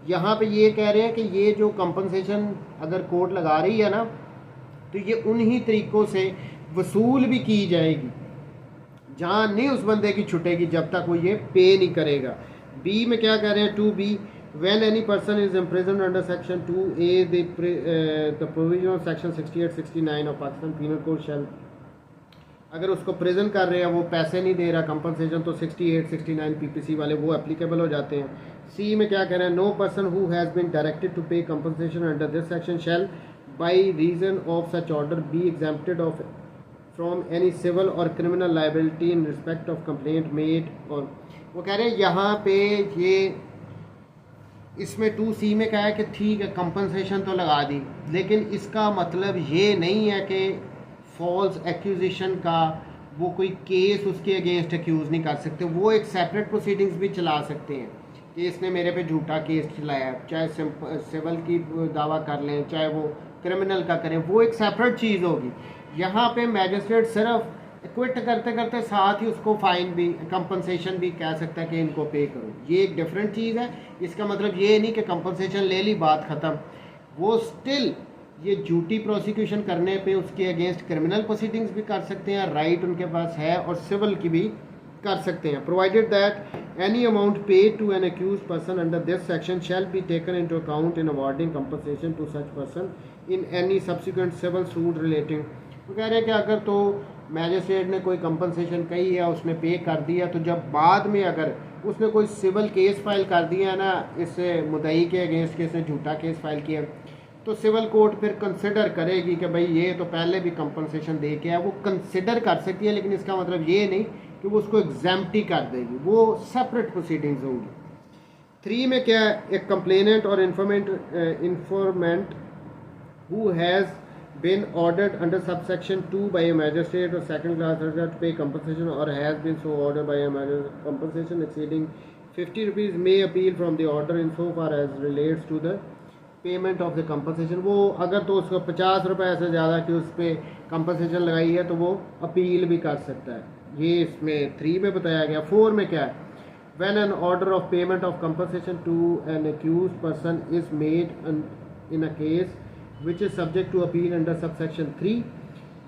Speaker 1: यहाँ पे ये कह रहे हैं कि ये जो कंपनसेशन अगर कोर्ट लगा रही है ना तो ये उन्हीं तरीक़ों से वसूल भी की जाएगी, जान नहीं उस बंदे की छुटेगी जब तक वो ये पे नहीं करेगा। बी में क्या कह रहे हैं 2B, when any person is imprisoned under section 2A the provision of section 68-69 of Pakistan Penal Code shall, अगर उसको प्रिजन कर रहे हैं वो पैसे नहीं दे रहा कंपनसेशन तो 68-69 PPC वाले वो एप्लीकेबल हो जाते हैं। सी में क्या कह रहे हैं, no person who has been directed to pay compensation under this section shall by reason of such order be exempted of from any civil or criminal liability in respect of complaint made. और वो कह रहे हैं यहाँ पे ये इसमें 2C में कहा है कि ठीक है कंपनसेशन तो लगा दी, लेकिन इसका मतलब ये नहीं है कि फॉल्स एक्यूजिशन का वो कोई केस उसके अगेंस्ट एक्यूज़ नहीं कर सकते। वो एक सेपरेट प्रोसीडिंग्स भी चला सकते हैं कि इसने मेरे पे झूठा केस चलाया, चाहे सिविल की दावा कर लें चाहे वो क्रिमिनल का करें, वो एक सेपरेट चीज़ होगी। यहाँ पे मैजिस्ट्रेट सिर्फ एक्विट करते करते साथ ही उसको फाइन भी कंपनसेशन भी कह सकता है कि इनको पे करो, ये एक डिफरेंट चीज़ है। इसका मतलब ये नहीं कि कंपनसेशन ले ली बात ख़त्म, वो स्टिल ये झूठी प्रोसिक्यूशन करने पे उसके अगेंस्ट क्रिमिनल प्रोसीडिंग्स भी कर सकते हैं, राइट उनके पास है, और सिविल की भी कर सकते हैं। Provided that any amount paid to an accused person under this section shall be taken into account in awarding compensation to such person in any subsequent civil suit relating. वो कह रहे हैं कि अगर तो मैजिस्ट्रेट ने कोई कंपनसेशन कही है उसने पे कर दिया, तो जब बाद में अगर उसने कोई सिविल केस फाइल कर दिया ना इस मुद्दई के अगेंस्ट के इसने झूठा केस फाइल किया, तो सिविल कोर्ट फिर कंसिडर करेगी कि भाई ये तो पहले भी कंपनसेशन दे के है, वो कंसिडर कर सकती है, लेकिन इसका मतलब ये नहीं कि वो उसको एग्जाम्प्टी कर देगी, वो सेपरेट प्रोसीडिंग्स होंगी। 3 में क्या है, एक कंप्लेनेंट और informant who has been ordered under subsection 2 by a magistrate or second class judge to pay compensation or has been so ordered by a magistrate, compensation exceeding 50 rupees may appeal from the order in so far as relates to the payment of the compensation। वो अगर तो उसको 50 रुपये से ज़्यादा की उस पर कंपनसेशन लगाई है तो वो अपील भी कर सकता है, ये इसमें 3 में बताया गया। 4 में क्या है, when an order of payment of compensation to an accused person is made in a case which is subject to appeal under subsection 3,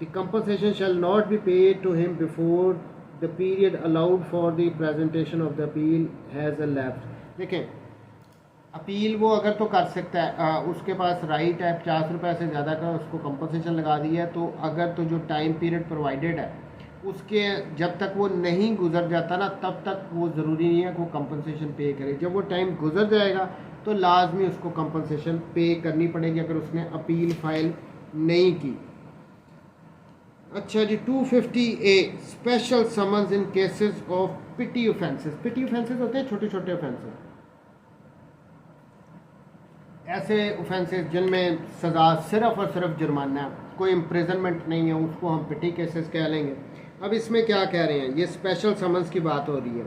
Speaker 1: the compensation shall not be paid to him before the period allowed for the presentation of the appeal has elapsed। देखें appeal वो अगर तो कर सकता है, उसके पास right है 50 रुपये से ज़्यादा का उसको कंपनसेशन लगा दिया है। तो अगर तो जो टाइम पीरियड प्रोवाइडेड है उसके जब तक वो नहीं गुजर जाता ना तब तक वो ज़रूरी नहीं है कि वो कंपनसेशन पे करे। जब वो टाइम गुजर जाएगा तो लाजमी उसको कंपनसेशन पे करनी पड़ेगी अगर उसने अपील फाइल नहीं की। अच्छा जी, 250A special summons in cases of petty offences. Petty offences होते हैं छोटे छोटे ऑफेंसेस, ऐसे ऑफेंसेस जिनमें सज़ा सिर्फ और सिर्फ जुर्माना है, कोई इम्प्रिजनमेंट नहीं है, उसको हम पिटी केसेस कह लेंगे। अब इसमें क्या कह रहे हैं, ये स्पेशल समन्स की बात हो रही है।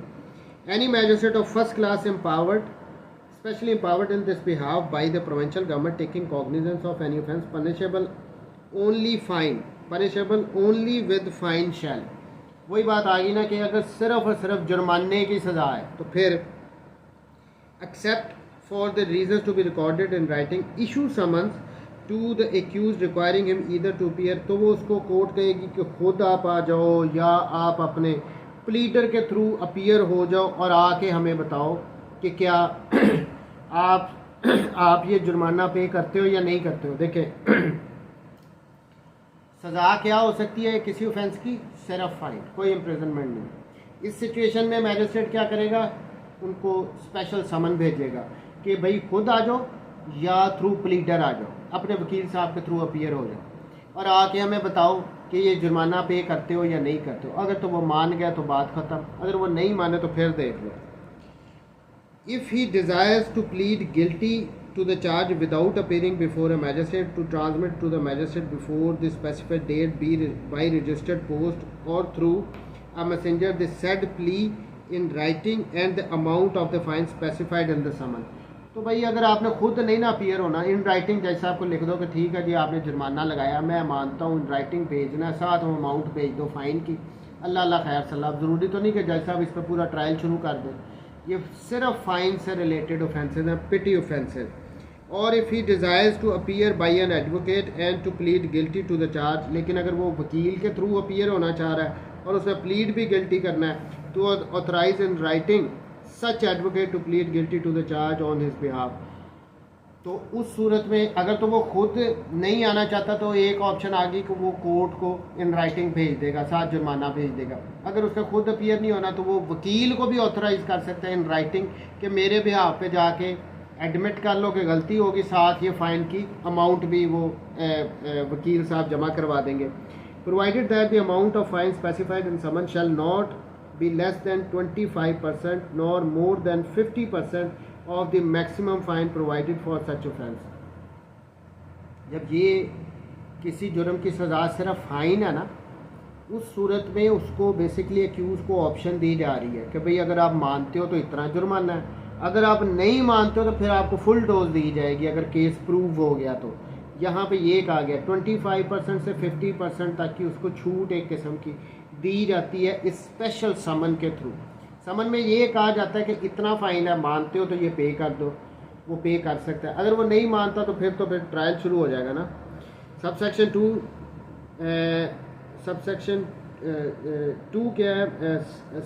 Speaker 1: Any magistrate of first class empowered specially empowered in this behalf by the provincial government taking cognizance of any offence punishable only with fine shall. वही बात आ गई ना कि अगर सिर्फ और सिर्फ जुर्माने की सज़ा है तो फिर accept for the reasons to be recorded in writing issue summons to the accused requiring him either to appear। तो वो उसको कोर्ट कहेगी कि खुद आप आ जाओ या आप अपने प्लीडर के थ्रू अपीयर हो जाओ और आके हमें बताओ कि क्या आप ये जुर्माना पे करते हो या नहीं करते हो। देखें सज़ा क्या हो सकती है किसी ऑफेंस की, सिर्फ फाइन, कोई इम्प्रिजनमेंट नहीं। इस सिचुएशन में मैजिस्ट्रेट क्या करेगा, उनको स्पेशल समन भेजेगा कि भाई खुद आ जाओ या थ्रू प्लीडर आ जाओ, अपने वकील साहब के थ्रू अपीयर हो जाओ और आके हमें बताओ कि ये जुर्माना पे करते हो या नहीं करते हो। अगर तो वो मान गया तो बात ख़त्म, अगर वो नहीं माने तो फिर देख लो। If he desires to plead guilty to the charge without appearing before a magistrate to transmit to the magistrate before the specified date by registered post or through a messenger the said plea in writing and the amount of the fine specified in the summons। तो भाई अगर आपने खुद नहीं ना appear होना, in writing जज साहब को लिख दो कि ठीक है जी आपने जुर्माना लगाया, मैं मानता हूँ, इन राइटिंग भेजना, साथ में अमाउंट भेज दो फ़ाइन की, अल्लाह अल्लाह खैर सलाह। ज़रूरी तो नहीं कि जज साहब इस पर पूरा ट्रायल शुरू कर दें, ये सिर्फ फ़ाइन से रिलेटेड ऑफेंसेज हैं, पिटी ऑफेंसेज। और if he desires to appear by an advocate and to plead guilty to the charge, लेकिन अगर वो वकील के थ्रू अपीयर होना चाह रहा है और उसमें प्लीड भी गिल्टी करना है तो authorise in writing such advocate to plead guilty to the charge on his behalf. तो उस सूरत में अगर तो वो खुद नहीं आना चाहता तो एक ऑप्शन आ गई कि वो कोर्ट को इन राइटिंग भेज देगा, साथ जुर्माना भेज देगा। अगर उसका खुद अपीयर नहीं होना तो वो वकील को भी ऑथराइज़ कर सकता है इन राइटिंग कि मेरे बिहाफ पे जाके एडमिट कर लो कि गलती होगी, साथ ये फ़ाइन की अमाउंट भी वो वकील साहब जमा करवा देंगे। Provided that the amount of fine specified in summon shall not be less than 25% nor more than 50% of the maximum fine provided for such offence. जब ये किसी जुर्म की सज़ा सिर्फ फ़ाइन है ना, उस सूरत में उसको बेसिकली एक्यूज़ को ऑप्शन दी जा रही है कि भाई अगर आप मानते हो तो इतना जुर्माना है, अगर आप नहीं मानते हो तो फिर आपको फुल डोज दी जाएगी अगर केस प्रूव हो गया तो। यहाँ पे ये कहा गया 25% से 50% तक की उसको छूट एक किस्म की दी जाती है इस स्पेशल समन के थ्रू। समन में ये कहा जाता है कि इतना फ़ाइन है, मानते हो तो ये पे कर दो, वो पे कर सकता है। अगर वो नहीं मानता तो फिर ट्रायल शुरू हो जाएगा ना। सबसेक्शन 2 क्या है,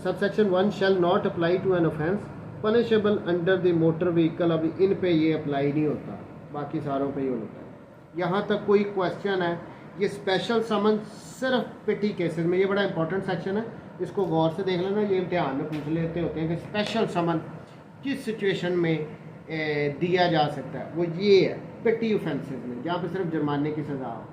Speaker 1: subsection 1 shall not apply to an offence punishable under the motor vehicle. अभी इन पे ये अप्लाई नहीं होता, बाकी सारों पे ये होता है। यहाँ तक कोई क्वेश्चन है, ये स्पेशल समन सिर्फ पिटी केसेस में, ये बड़ा इंपॉर्टेंट सेक्शन है, इसको गौर से देख लेना, ये इम्तिहान में पूछ लेते होते हैं कि स्पेशल समन किस सिचुएशन में दिया जा सकता है। वो ये है पिटी ऑफेंसेस में, जहाँ पे सिर्फ जुर्माने की सज़ा हो।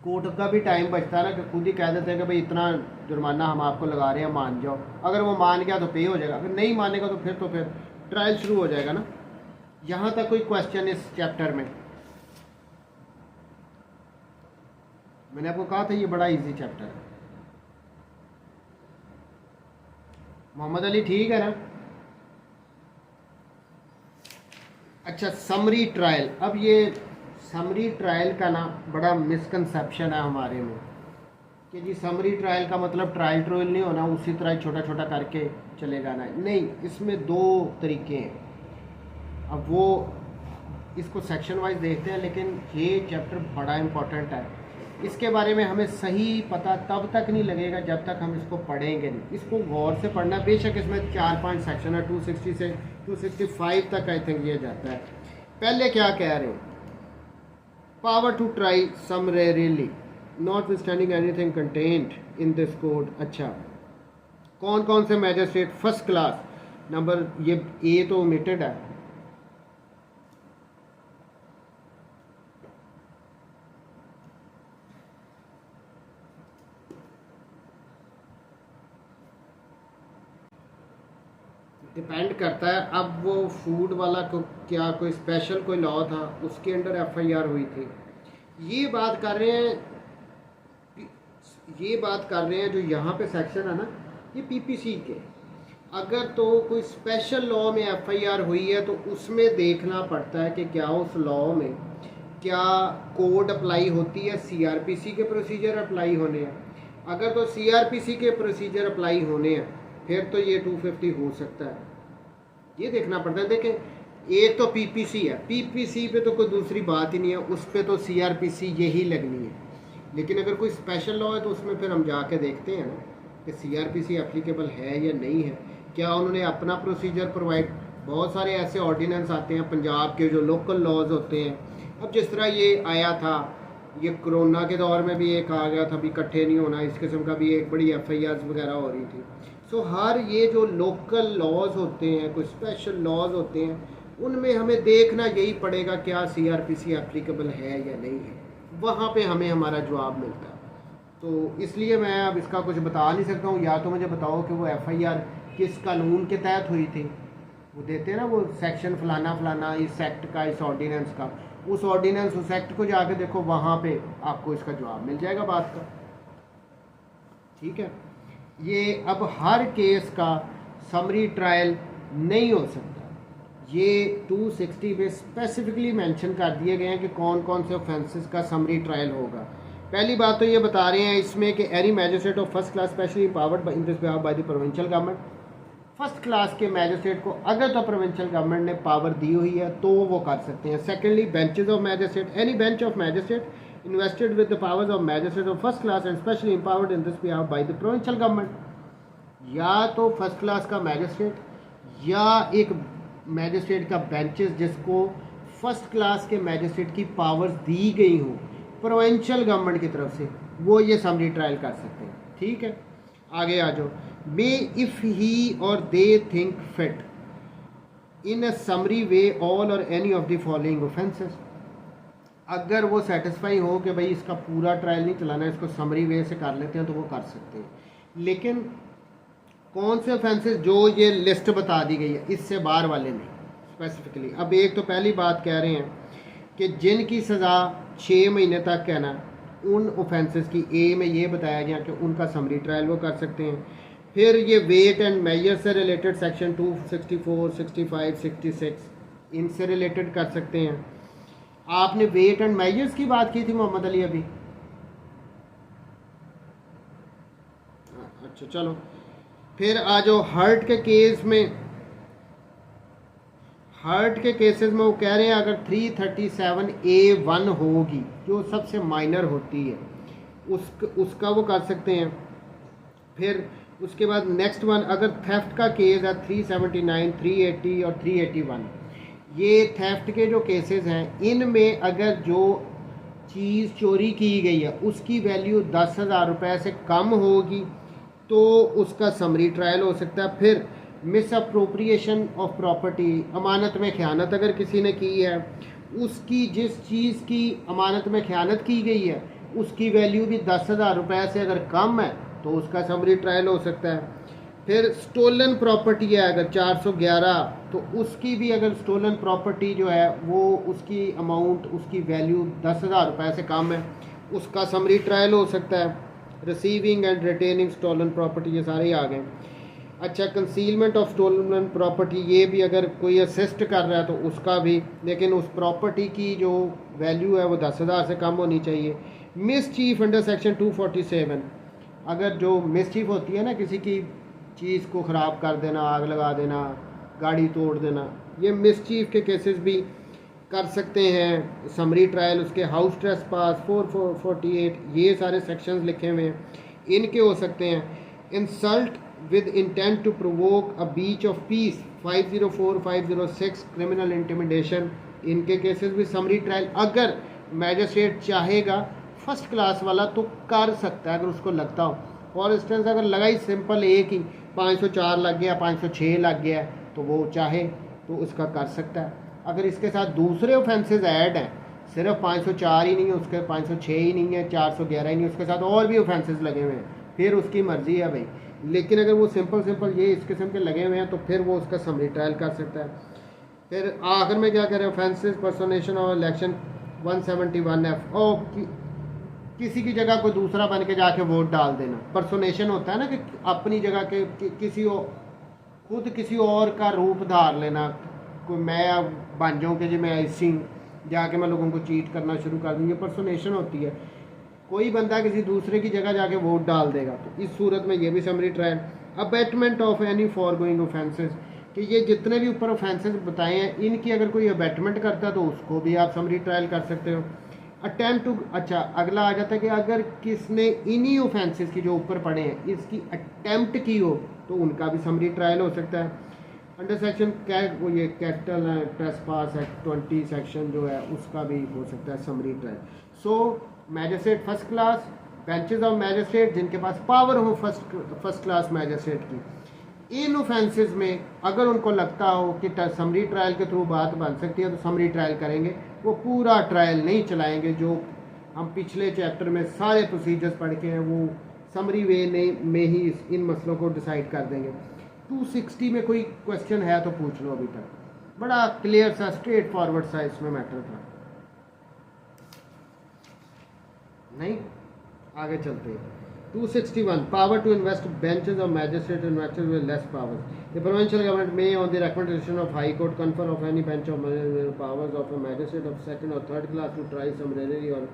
Speaker 1: कोर्ट का भी टाइम बचता है ना कि खुद ही कह देते हैं कि भाई इतना जुर्माना हम आपको लगा रहे हैं, मान जाओ। अगर वो मान गया तो पे हो जाएगा, अगर नहीं मानेगा तो फिर ट्रायल शुरू हो जाएगा ना। यहाँ तक कोई क्वेश्चन इस चैप्टर में? मैंने आपको कहा था ये बड़ा इजी चैप्टर है। मोहम्मद अली ठीक है ना? अच्छा, समरी ट्रायल। अब ये समरी ट्रायल का ना बड़ा मिसकंसेप्शन है हमारे में कि जी समरी ट्रायल का मतलब ट्रायल नहीं होना, उसी तरह छोटा छोटा करके चले जाना है। नहीं, इसमें दो तरीके हैं। अब वो इसको सेक्शन वाइज देखते हैं, लेकिन ये चैप्टर बड़ा इम्पोर्टेंट है इसके बारे में हमें सही पता तब तक नहीं लगेगा जब तक हम इसको पढ़ेंगे नहीं। इसको गौर से पढ़ना। बेशक इसमें 4-5 सेक्शन है, 260 से 265 तक आई थिंक ये जाता है। पहले क्या कह रहे हैं, power to try summarily notwithstanding anything content in this code. अच्छा, कौन कौन से मैजिस्ट्रेट फर्स्ट क्लास, नंबर ये ए तो ओमिटेड है, डिपेंड करता है। अब वो फूड वाला को क्या कोई स्पेशल कोई लॉ था, उसके अंडर एफआईआर हुई थी। ये बात कर रहे हैं जो यहाँ पे सेक्शन है ना, ये पीपीसी के। अगर तो कोई स्पेशल लॉ में एफआईआर हुई है तो उसमें देखना पड़ता है कि क्या उस लॉ में क्या कोड अप्लाई होती है, सीआरपीसी के प्रोसीजर अप्लाई होने हैं। अगर तो सीआरपीसी के प्रोसीजर अप्लाई होने हैं फिर तो ये 250 हो सकता है, ये देखना पड़ता है। देखें, एक तो पीपीसी है, पीपीसी पे तो कोई दूसरी बात ही नहीं है, उस पर तो सीआरपीसी यही लगनी है। लेकिन अगर कोई स्पेशल लॉ है तो उसमें फिर हम जाके देखते हैं ना कि सीआरपीसी एप्लीकेबल है या नहीं है, क्या उन्होंने अपना प्रोसीजर प्रोवाइड। बहुत सारे ऐसे ऑर्डिनेंस आते हैं पंजाब के जो लोकल लॉज होते हैं। अब जिस तरह ये आया था, ये कोरोना के दौर में भी एक आ गया था, भी इकट्ठे नहीं होना, इस किस्म का भी एक बड़ी एफआईआर वगैरह हो रही थी। सो हर ये जो लोकल लॉज होते हैं, कोई स्पेशल लॉज होते हैं, उनमें हमें देखना यही पड़ेगा क्या सीआरपीसी एप्लीकेबल है या नहीं है, वहाँ पे हमें हमारा जवाब मिलता है। तो इसलिए मैं अब इसका कुछ बता नहीं सकता हूँ। या तो मुझे बताओ कि वो एफआईआर किस कानून के तहत हुई थी, वो देते हैं ना वो सेक्शन फलाना फलाना इस एक्ट का, इस ऑर्डिनेंस का, उस ऑर्डिनेंस उस एक्ट को जाके देखो, वहाँ पे आपको इसका जवाब मिल जाएगा बात का। ठीक है, ये अब हर केस का समरी ट्रायल नहीं हो सकता। ये 260 में स्पेसिफिकली मेंशन कर दिए गए हैं कि कौन कौन से ऑफेंसेस का समरी ट्रायल होगा। पहली बात तो ये बता रहे हैं इसमें कि any magistrate of first class specially empowered in this behalf by the provincial government. First class के मैजिस्ट्रेट को अगर तो प्रोविंशियल गवर्नमेंट ने पावर दी हुई है तो वो कर सकते हैं। Secondly, benches of magistrate, any bench of magistrate invested with the powers of magistrate of first class and specially empowered in this behalf by the provincial government। या तो फर्स्ट क्लास का मैजिस्ट्रेट या एक मैजिस्ट्रेट का benches जिसको first class के magistrate की powers दी गई हो प्रोविंशियल गवर्नमेंट की तरफ से, वो ये समरी ट्रायल कर सकते हैं। ठीक है, आगे आ जाओ। मे इफ ही और they think fit in a summary way all or any of the following offences. अगर वो सेटिस्फाई हो कि भाई इसका पूरा ट्रायल नहीं चलाना, इसको समरी वे से कर लेते हैं, तो वो कर सकते हैं। लेकिन कौन से ऑफेंसेस जो ये लिस्ट बता दी गई है, इससे बाहर वाले नहीं स्पेसिफिकली। अब एक तो पहली बात कह रहे हैं कि जिनकी सज़ा 6 महीने तक है ना, उन ऑफेंसेस की ए में ये बताया गया कि उनका समरी ट्रायल वो कर सकते हैं। फिर ये वेट एंड मेजर से रिलेटेड सेक्शन 264, 65, 66 इनसे रिलेटेड कर सकते हैं। आपने वेट एंड मेजर्स की बात की थी मोहम्मद अली अभी। अच्छा चलो, फिर आ जाओ हर्ट के केस में। हर्ट के केसेस में वो कह रहे हैं अगर 337A1 होगी जो सबसे माइनर होती है, उसका वो कर सकते हैं। फिर उसके बाद नेक्स्ट वन, अगर थेफ्ट का केस है 379, 380 और 381, ये थेफ्ट के जो केसेस हैं, इनमें अगर जो चीज़ चोरी की गई है उसकी वैल्यू 10,000 रुपये से कम होगी तो उसका समरी ट्रायल हो सकता है। फिर मिस अप्रोप्रिएशन ऑफ प्रॉपर्टी, अमानत में ख़यानत अगर किसी ने की है, उसकी जिस चीज़ की अमानत में ख़यानत की गई है उसकी वैल्यू भी 10,000 रुपये से अगर कम है तो उसका समरी ट्रायल हो सकता है। फिर स्टोलन प्रॉपर्टी है अगर 411, तो उसकी भी अगर स्टोलन प्रॉपर्टी जो है वो उसकी अमाउंट, उसकी वैल्यू 10,000 रुपये से कम है, उसका समरी ट्रायल हो सकता है। Receiving and retaining stolen property, ये सारे आ गए। अच्छा, कंसीलमेंट ऑफ स्टोलन प्रॉपर्टी, ये भी अगर कोई असिस्ट कर रहा है तो उसका भी, लेकिन उस प्रॉपर्टी की जो वैल्यू है वो 10,000 से कम होनी चाहिए। मिसचीफ अंडर सेक्शन 247, अगर जो मिसचीफ होती है ना, किसी की चीज़ को ख़राब कर देना, आग लगा देना, गाड़ी तोड़ देना, ये मिसचीफ के केसेस भी कर सकते हैं समरी ट्रायल उसके, हाउस ट्रेस पास 448, ये सारे सेक्शंस लिखे हुए हैं, इनके हो सकते हैं। Insult with intent to provoke a breach of peace 504 506, criminal intimidation, इनके केसेस भी समरी ट्रायल अगर मैजिस्ट्रेट चाहेगा फर्स्ट क्लास वाला तो कर सकता है अगर उसको लगता हो। फॉर इंस्टेंस अगर लगा ही सिंपल एक ही 504 लग गया, 506 लग गया, तो वो चाहे तो उसका कर सकता है। अगर इसके साथ दूसरे ऑफेंसेस ऐड हैं, सिर्फ 504 ही नहीं है उसके, 506 ही नहीं है, 411 ही नहीं, उसके साथ और भी ऑफेंसेस लगे हुए हैं, फिर उसकी मर्जी है भाई। लेकिन अगर वो सिंपल ये इस किस्म के लगे हुए हैं तो फिर वो उसका समरी ट्रायल कर सकता है। फिर आखिर में क्या कह रहे हैं, ऑफेंसेस पर्सोनेशन ऑफ इलेक्शन 171F, ओ किसी की जगह कोई दूसरा बन के जाके वोट डाल देना। पर्सोनेशन होता है ना कि अपनी जगह के खुद किसी और का रूप धार लेना, कोई मैं बन जाऊँ कि जी मैं ऐसी जाके मैं लोगों को चीट करना शुरू कर दूँ, ये पर्सोनेशन होती है। कोई बंदा किसी दूसरे की जगह जाके वोट डाल देगा, तो इस सूरत में ये भी summary trial. Abetment of any foregoing offences, कि ये जितने भी ऊपर ऑफेंसेस बताए हैं इनकी अगर कोई अबेटमेंट करता है तो उसको भी आप समरी ट्रायल कर सकते हो। अटैम्प्ट टू, अच्छा अगला आ जाता है कि अगर किसने इन्हीं ऑफेंसेस की जो ऊपर पड़े हैं इसकी अटैम्प्ट की हो तो उनका भी समरी ट्रायल हो सकता है। अंडर सेक्शन क्या वो ये कैपिटल ट्रेसपास एक्ट 20 सेक्शन जो है उसका भी हो सकता है summary trial. So magistrate first class, benches of magistrate जिनके पास पावर हो फर्स्ट क्लास मैजिस्ट्रेट की, इन ऑफेंसेस में अगर उनको लगता हो कि समरी ट्रायल के थ्रू बात बन सकती है तो समरी ट्रायल करेंगे, वो पूरा ट्रायल नहीं चलाएंगे। जो हम पिछले चैप्टर में सारे प्रोसीजर्स पढ़ के हैं वो समरी वे में ही इन मसलों को डिसाइड कर देंगे। 260 में कोई क्वेश्चन है तो पूछ लो, अभी तक बड़ा क्लियर सा स्ट्रेट फॉरवर्ड सा इसमें मैटर था, नहीं आगे चलते हैं। 261 power to invest benches of magistrate and magistrates with less powers. The provincial government may, on the recommendation of High Court, confer of any bench of powers of a magistrate of second or third class to try summarily, और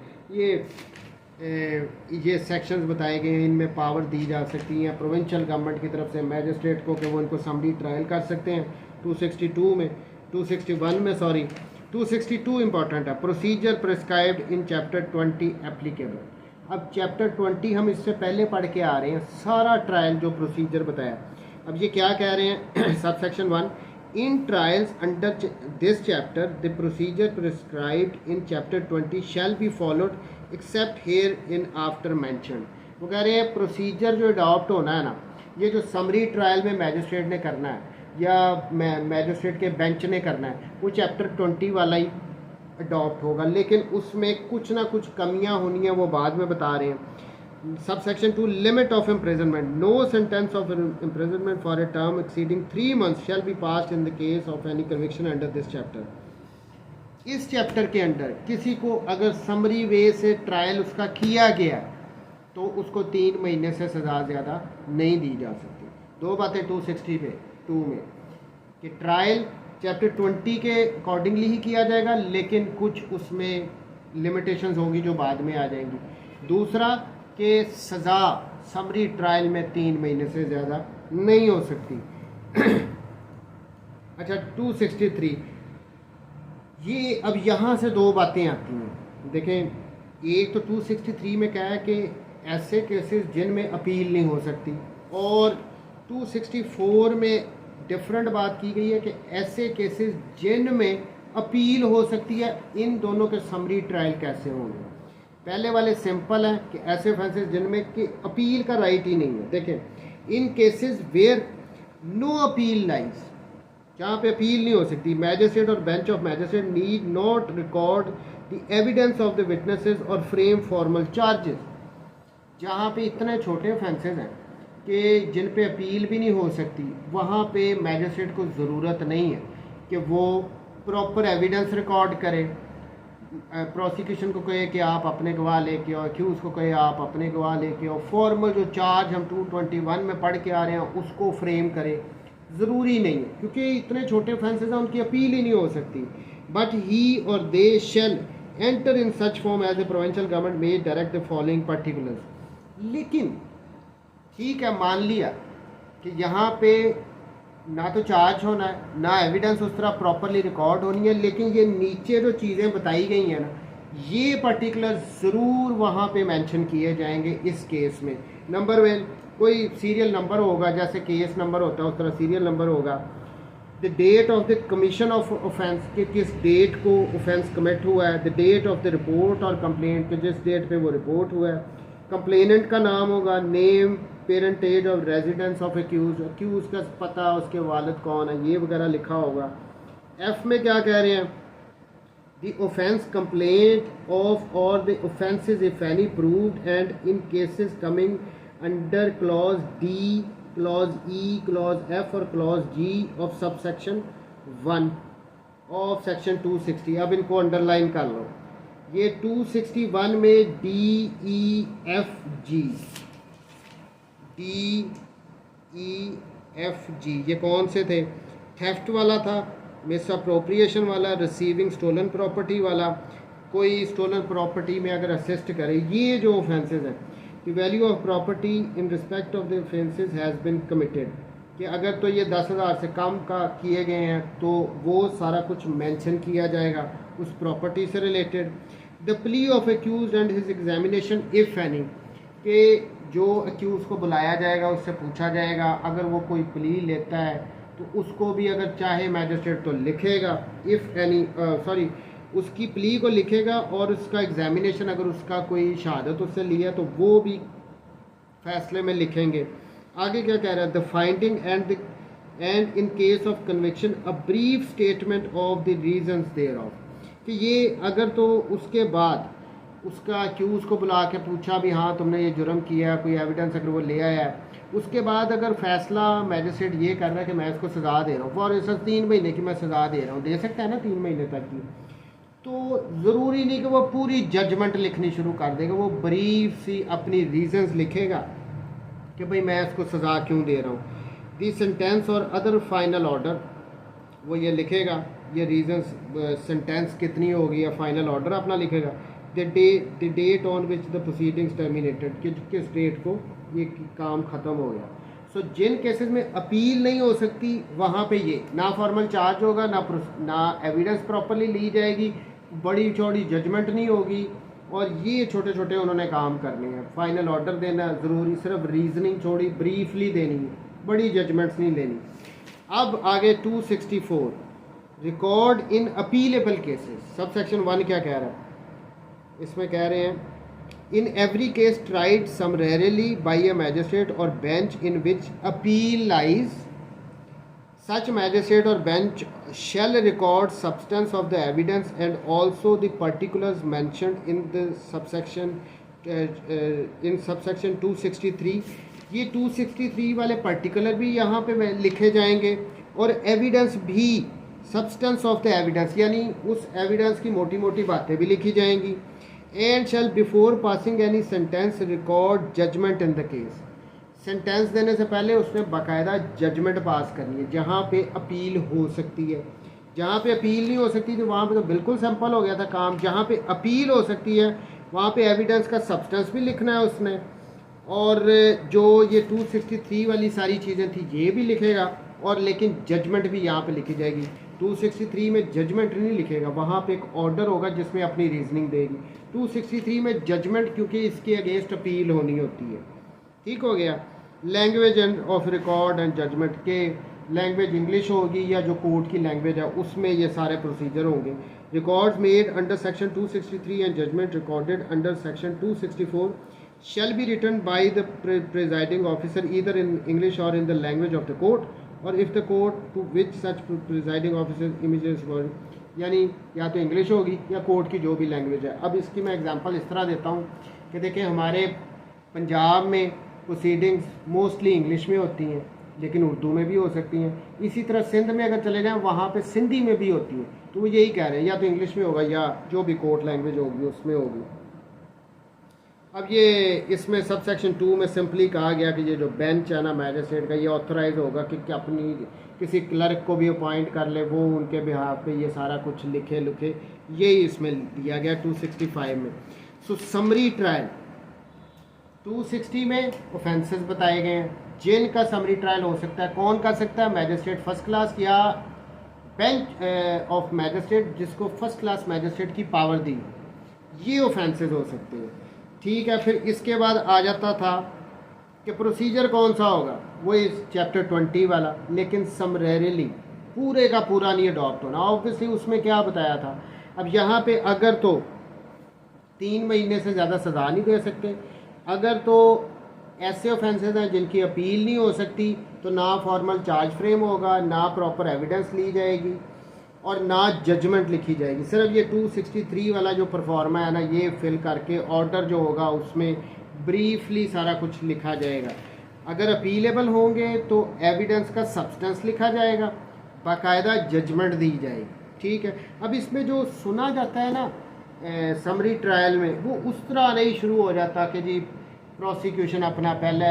Speaker 1: ये sections बताए गए हैं, इनमें power दी जा सकती हैं provincial government की तरफ से मैजिस्ट्रेट को कि वो इनको समरी ट्रायल कर सकते हैं। 261 में 262 इंपॉर्टेंट है, procedure prescribed in chapter 20 applicable. अब चैप्टर 20 हम इससे पहले पढ़ के आ रहे हैं, सारा ट्रायल जो प्रोसीजर बताया। अब ये क्या कह रहे हैं, sub section 1, in trials under this chapter the procedure prescribed in chapter 20 shall be followed except hereinafter mentioned. वो कह रहे हैं प्रोसीजर जो अडॉप्ट होना है ना, ये जो समरी ट्रायल में मैजिस्ट्रेट ने करना है या मैजिस्ट्रेट के बेंच ने करना है, वो चैप्टर 20 वाला ही अडॉप्ट होगा, लेकिन उसमें कुछ ना कुछ कमियां होनी है, वो बाद में बता रहे हैं। Subsection 2, limit of imprisonment, no sentence of imprisonment for a term exceeding 3 months shall be passed in the case of any conviction under this chapter. इस चैप्टर के अंडर किसी को अगर समरी वे से ट्रायल उसका किया गया तो उसको 3 महीने से सज़ा ज़्यादा नहीं दी जा सकती। दो बातें 262 में कि ट्रायल चैप्टर 20 के अकॉर्डिंगली ही किया जाएगा, लेकिन कुछ उसमें लिमिटेशंस होंगी जो बाद में आ जाएंगी। दूसरा कि सज़ा समरी ट्रायल में 3 महीने से ज़्यादा नहीं हो सकती। अच्छा 263, ये अब यहाँ से दो बातें आती हैं। देखें, एक तो 263 में क्या है कि ऐसे केसेस जिनमें अपील नहीं हो सकती, और 264 में डिफरेंट बात की गई है कि ऐसे केसेस जिनमें अपील हो सकती है, इन दोनों के समरी ट्रायल कैसे होंगे। पहले वाले सिंपल हैं कि ऐसे ऑफेंसेस जिनमें कि अपील का राइट ही नहीं है। देखें, in cases where no appeal lies, जहाँ पे अपील नहीं हो सकती, magistrate or bench of magistrate need not record the evidence of the witnesses or frame formal charges. जहाँ पे इतने छोटे ऑफेंसेस हैं कि जिन पे अपील भी नहीं हो सकती, वहाँ पे मैजिस्ट्रेट को ज़रूरत नहीं है कि वो प्रॉपर एविडेंस रिकॉर्ड करे, प्रोसिक्यूशन को कहे कि आप अपने गवाह लेके आओ, अक्यूज़ को कहे आप अपने गवाह लेके आओ, फॉर्मल जो चार्ज हम 221 में पढ़ के आ रहे हैं उसको फ्रेम करे, ज़रूरी नहीं है, क्योंकि इतने छोटे ऑफेंसेस हैं उनकी अपील ही नहीं हो सकती। बट ही और they shall enter in such form as a provincial government may direct the following particulars. लेकिन ठीक है, मान लिया कि यहाँ पे ना तो चार्ज होना है, ना एविडेंस उस तरह प्रॉपरली रिकॉर्ड होनी है, लेकिन ये नीचे जो चीज़ें बताई गई हैं ना, ये पर्टिकुलर ज़रूर वहाँ पे मेंशन किए जाएंगे इस केस में। नंबर 1 कोई सीरियल नंबर होगा, जैसे केस नंबर होता है उस तरह सीरियल नंबर होगा। The date of the commission of offence, कि किस डेट को ऑफेंस कमिट हुआ है। The date of the report और कंप्लेंट, कि जिस डेट पे वो रिपोर्ट हुआ है। कंप्लेनेंट का नाम होगा, name, parentage of residence of accused का पता, उसके वालिद कौन है, ये वगैरह लिखा होगा। एफ में क्या कह रहे हैं, the offence complaint of or the offences if any proved and in cases coming under clause D, clause E, clause F or clause G of sub section 1 of section 260। अब इनको अंडरलाइन कर लो। ये 261 में D E F G, D E F G ये कौन से थे? थेफ्ट वाला था, मिस अप्रोप्रिएशन वाला, रिसीविंग स्टोलन प्रॉपर्टी वाला, कोई स्टोलन प्रॉपर्टी में अगर असिस्ट करे, ये जो ऑफेंसेस हैं। The value of property in respect of the offences has been committed, कि अगर तो ये 10,000 से कम का किए गए हैं तो वो सारा कुछ मेंशन किया जाएगा उस प्रॉपर्टी से related. The plea of accused and his examination if any, कि जो एक्यूज़ को बुलाया जाएगा उससे पूछा जाएगा, अगर वो कोई प्ली लेता है तो उसको भी अगर चाहे मैजिस्ट्रेट तो लिखेगा, इफ़ एनी सॉरी उसकी प्ली को लिखेगा, और उसका एग्जामिनेशन अगर उसका कोई शहादत उससे लिया तो वो भी फैसले में लिखेंगे। आगे क्या कह रहा है, the finding and in case of conviction a brief statement of the reasons thereof, कि ये अगर तो उसके बाद उसका अक्यूज़ को बुला के पूछा भी, हाँ तुमने ये जुर्म किया, कोई एविडेंस अगर वो ले आया है, उसके बाद अगर फैसला मैजिस्ट्रेट ये कर रहा है कि मैं इसको सज़ा दे रहा हूँ, फॉर इंस्टेंस 3 महीने की मैं सज़ा दे रहा हूँ, दे सकता है ना 3 महीने तक की, तो ज़रूरी नहीं कि वो पूरी जजमेंट लिखनी शुरू कर देगा, वो ब्रीफ सी अपनी रीजंस लिखेगा कि भाई मैं इसको सज़ा क्यों दे रहा हूँ। दी सेंटेंस और अदर फाइनल ऑर्डर, वो ये लिखेगा, ये रीजंस सेंटेंस कितनी होगी या फाइनल ऑर्डर अपना लिखेगा। The date on which the proceedings terminated, कि किस डेट को ये काम ख़त्म हो गया। सो जिन केसेस में अपील नहीं हो सकती वहाँ पे ये ना फॉर्मल चार्ज होगा, ना एविडेंस प्रॉपरली ली जाएगी, बड़ी चौड़ी जजमेंट नहीं होगी, और ये छोटे छोटे उन्होंने काम करने हैं। फाइनल ऑर्डर देना ज़रूरी, सिर्फ रीजनिंग छोड़ी ब्रीफली देनी है, बड़ी जजमेंट्स नहीं लेनी। अब आगे 264 record in appealable cases, sub section 1 क्या कह रहा है, इसमें कह रहे हैं in every case tried summarily by a magistrate or bench in which appeal lies, such magistrate or bench shall record substance of the evidence and also the particulars mentioned in the subsection in subsection 263। ये 263 वाले particular भी यहाँ पे लिखे जाएंगे, और evidence भी, substance of the evidence यानी उस एविडेंस की मोटी मोटी बातें भी लिखी जाएंगी। And shall before passing any sentence record judgment in the case, sentence देने से पहले उसने बाकायदा जजमेंट पास करनी है। जहाँ पे अपील हो सकती है, जहाँ पे अपील नहीं हो सकती तो वहाँ पे तो बिल्कुल सिंपल हो गया था काम। जहाँ पे अपील हो सकती है वहाँ पे एविडेंस का सब्सटेंस भी लिखना है उसने, और जो ये 263 वाली सारी चीज़ें थी ये भी लिखेगा, और लेकिन जजमेंट भी यहाँ पे लिखी जाएगी। 263 में जजमेंट नहीं लिखेगा, वहाँ पे एक ऑर्डर होगा जिसमें अपनी रीजनिंग देगी। 263 में जजमेंट, क्योंकि इसके अगेंस्ट अपील होनी होती है। ठीक हो गया। Language and of record and judgment के, लैंग्वेज इंग्लिश होगी या जो कोर्ट की लैंग्वेज है उसमें ये सारे प्रोसीजर होंगे। Records made under section 263 and judgment recorded under section 264 shall be written by the presiding officer either in English or in the language of the court, or if the court to which such presiding officer images were, यानी या तो English होगी या court की जो भी language है। अब इसकी मैं एग्जांपल इस तरह देता हूँ कि देखिए हमारे पंजाब में प्रोसीडिंग्स मोस्टली इंग्लिश में होती हैं, लेकिन उर्दू में भी हो सकती हैं। इसी तरह सिंध में अगर चले जाएँ वहाँ पे सिंधी में भी होती हैं, तो वो यही कह रहे हैं या तो इंग्लिश में होगा या जो भी कोर्ट लैंग्वेज होगी उसमें होगी। अब ये इसमें सब सेक्शन 2 में सिंपली कहा गया कि ये जो बेंच है ना मैजिस्ट्रेट का, ये ऑथराइज होगा कि अपनी किसी क्लर्क को भी अपॉइंट कर ले, वो उनके बिहाफ पे ये सारा कुछ लिखे लुखे, यही इसमें दिया गया 265 में। सो समरी ट्रायल 260 में ऑफेंसेस बताए गए हैं, जिनका समरी ट्रायल हो सकता है। कौन कर सकता है? मैजिस्ट्रेट फर्स्ट क्लास या बेंच ऑफ मैजिस्ट्रेट जिसको फर्स्ट क्लास मैजिस्ट्रेट की पावर दी, ये ऑफेंसेस हो सकते हैं। ठीक है, फिर इसके बाद आ जाता था कि प्रोसीजर कौन सा होगा, वो इस चैप्टर 20 वाला, लेकिन समरेरिली पूरे का पूरा नहीं अडॉप्ट होना। ऑब्वियसली उसमें क्या बताया था, अब यहाँ पे अगर तो 3 महीने से ज़्यादा सज़ा नहीं दे सकते, अगर तो ऐसे ऑफेंसेस हैं जिनकी अपील नहीं हो सकती, तो ना फॉर्मल चार्ज फ्रेम होगा, ना प्रॉपर एविडेंस ली जाएगी और ना जजमेंट लिखी जाएगी। सिर्फ ये 263 वाला जो परफॉर्मा है ना, ये फिल करके ऑर्डर जो होगा उसमें ब्रीफली सारा कुछ लिखा जाएगा। अगर अपीलेबल होंगे तो एविडेंस का सब्सटेंस लिखा जाएगा, बाकायदा जजमेंट दी जाएगी। ठीक है, अब इसमें जो सुना जाता है ना समरी ट्रायल में, वो उस तरह नहीं शुरू हो जाता कि जी प्रोसिक्यूशन अपना पहले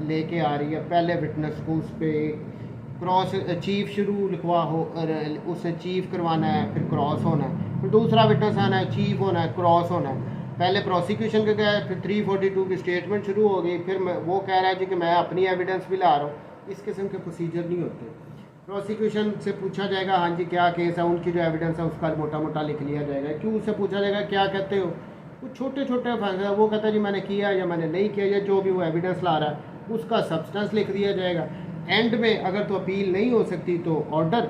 Speaker 1: लेके आ रही है, पहले विटनेस को उस पर क्रॉस चीफ शुरू लिखवा हो और उसे चीफ करवाना है, फिर क्रॉस होना है, फिर दूसरा विटनेस आना है, चीफ होना है, क्रॉस होना है। पहले प्रोसिक्यूशन का गया, फिर 342 की स्टेटमेंट शुरू हो गई, फिर वो कह रहा है जी कि मैं अपनी एविडेंस भी ला रहा हूँ। इस किस्म के प्रोसीजर नहीं होते। प्रोसिक्यूशन से पूछा जाएगा हाँ जी क्या केस है, उनकी जो एविडेंस है उसका मोटा मोटा लिख लिया जाएगा। क्यों? उससे पूछा जाएगा क्या कहते हो, कुछ छोटे छोटे ऑफेंस है, वो कहता है जी मैंने किया या मैंने नहीं किया, या जो भी वो एविडेंस ला रहा है उसका सब्सटेंस लिख दिया जाएगा। एंड में अगर तो अपील नहीं हो सकती तो ऑर्डर,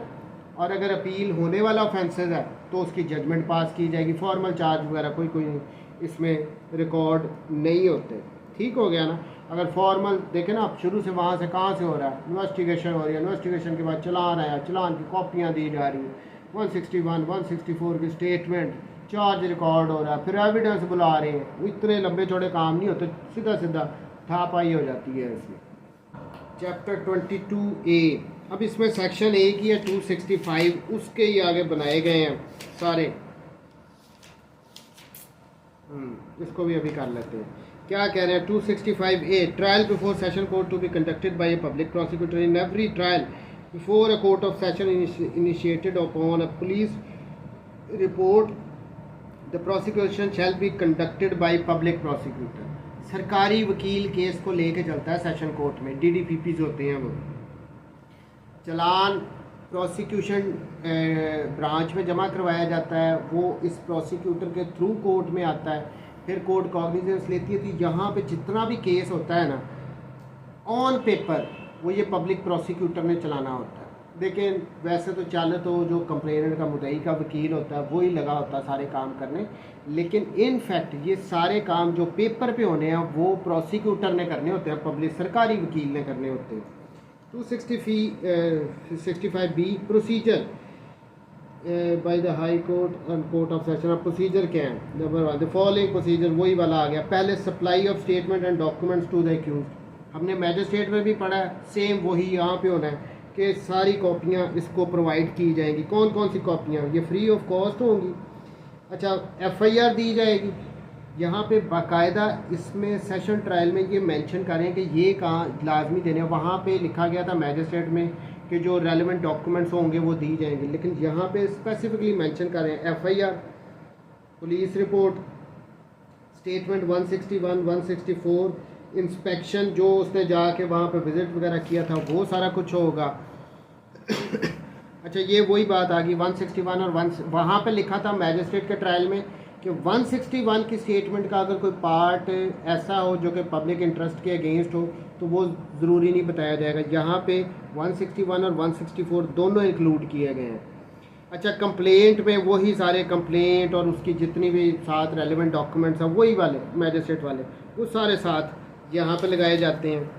Speaker 1: और अगर अपील होने वाला ऑफेंसेस है तो उसकी जजमेंट पास की जाएगी। फॉर्मल चार्ज वगैरह कोई इसमें रिकॉर्ड नहीं होते। ठीक हो गया ना? अगर फॉर्मल देखें ना, आप शुरू से वहाँ से कहाँ से हो रहा है, इन्वेस्टिगेशन हो रही है, इन्वेस्टिगेशन के बाद चलान आया, चलान की कॉपियाँ दी जा रही हैं, 161 164 की स्टेटमेंट, चार्ज रिकॉर्ड हो रहा है, फिर एविडेंस बुला रहे हैं। इतने लंबे चौड़े काम नहीं होते, सीधा सीधा थापाई हो जाती है इसमें। चैप्टर 22A, अब इसमें सेक्शन एक ही है 265, उसके ही आगे बनाए गए हैं सारे। इसको भी अभी कर लेते हैं। क्या कह रहे हैं 265A, trial before session court to be conducted by a public prosecutor in every trial before a court of session initiated upon a police report the prosecution shall be conducted by public prosecutor. सरकारी वकील case को लेके चलता है session court में, DDPPs होते हैं वो। चलान प्रोसिक्यूशन ब्रांच में जमा करवाया जाता है, वो इस प्रोसिक्यूटर के थ्रू कोर्ट में आता है, फिर कोर्ट कॉग्निजेंस लेती है। तो यहाँ पे जितना भी केस होता है ना ऑन पेपर, वो ये पब्लिक प्रोसिक्यूटर ने चलाना होता है। लेकिन वैसे तो चल तो जो कंप्लेनेंट का मुद्दई का वकील होता है वही लगा होता है सारे काम करने, लेकिन इन फैक्ट ये सारे काम जो पेपर पे होने हैं वो प्रोसिक्यूटर ने करने होते हैं, पब्लिक सरकारी वकील ने करने होते हैं। 265B, procedure by the high court and court of session. अब प्रोसीजर क्या है? नंबर 1, द फॉलोइंग प्रोसीजर, वही वाला आ गया। पहले supply of statement and documents to the accused, हमने मैजिस्ट्रेट में भी पढ़ा है, सेम वही यहाँ पे होना है कि सारी कॉपियाँ इसको प्रोवाइड की जाएंगी। कौन कौन सी कॉपियाँ? ये फ्री ऑफ कॉस्ट होंगी। अच्छा, FIR दी जाएगी। यहाँ पे बाकायदा इसमें सेशन ट्रायल में ये मेंशन करें कि ये कहाँ लाजमी देने, वहाँ पे लिखा गया था मैजिस्ट्रेट में कि जो रेलेवेंट डॉक्यूमेंट्स होंगे वो दी जाएंगे, लेकिन यहाँ पे स्पेसिफिकली मेंशन करें FIR, police report, statement 161 164, inspection जो उसने जाके वहाँ पे विज़िट वगैरह किया था वो सारा कुछ होगा। अच्छा, ये वही बात आ गई 161 और वहाँ पे लिखा था मैजिस्ट्रेट के ट्रायल में कि 161 की स्टेटमेंट का अगर कोई पार्ट ऐसा हो जो कि पब्लिक इंटरेस्ट के अगेंस्ट हो तो वो ज़रूरी नहीं बताया जाएगा। यहाँ पे 161 और 164 दोनों इंक्लूड किए गए हैं। अच्छा, कंप्लेंट में वही सारे कंप्लेंट और उसकी जितनी भी साथ रेलेवेंट डॉक्यूमेंट्स हैं वही वाले मैजिस्ट्रेट वाले, वो सारे साथ यहाँ पे लगाए जाते हैं।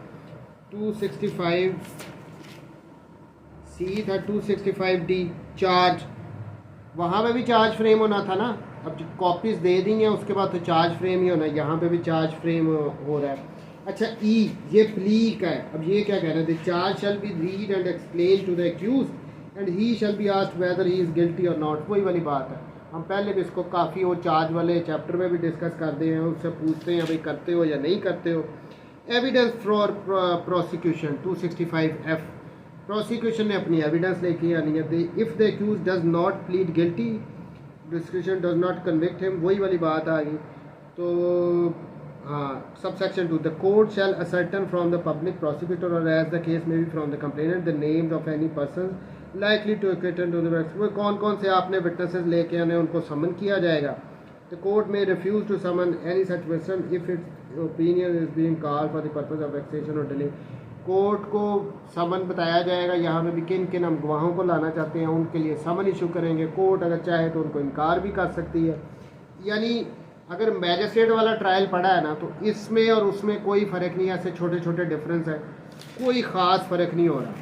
Speaker 1: 265C था, 265D चार्ज, वहाँ पे भी चार्ज फ्रेम होना था ना। अब कॉपीज़ दे दी हैं उसके बाद तो चार्ज फ्रेम ही होना है, यहाँ पे भी चार्ज फ्रेम हो रहा है। अच्छा, E, ये प्ली का है। अब ये क्या कह रहे थे? Charge shall be read and explain to the accused and he shall be asked whether he is guilty और नॉट। वही वाली बात है, हम पहले भी इसको काफ़ी वो चार्ज वाले चैप्टर में भी डिस्कस करते हैं, उससे पूछते हैं भाई करते हो या नहीं करते हो। Evidence for prosecution 265F, prosecution ने अपनी एविडेंस लेके आनी है। If the accused does not plead guilty, prosecution does not convict him, वही वाली बात आ गई। तो हाँ, subsection 2, the court shall ascertain from the public prosecutor or as the case may be from the complainant the names of any person likely to acquit to the कौन कौन से आपने विटनेसेस लेके आने उनको समन किया जाएगा. The court may refuse to summon any such person if its opinion is being called for the purpose of vexation or delay. Court को समन बताया जाएगा. यहाँ पे भी किन किन हम गवाहों को लाना चाहते हैं उनके लिए समन इशू करेंगे. कोर्ट अगर चाहे तो उनको इनकार भी कर सकती है. यानी अगर मैजिस्ट्रेट वाला ट्रायल पड़ा है ना तो इसमें और उसमें कोई फ़र्क नहीं है. ऐसे छोटे छोटे डिफरेंस है, कोई ख़ास फ़र्क नहीं हो रहा.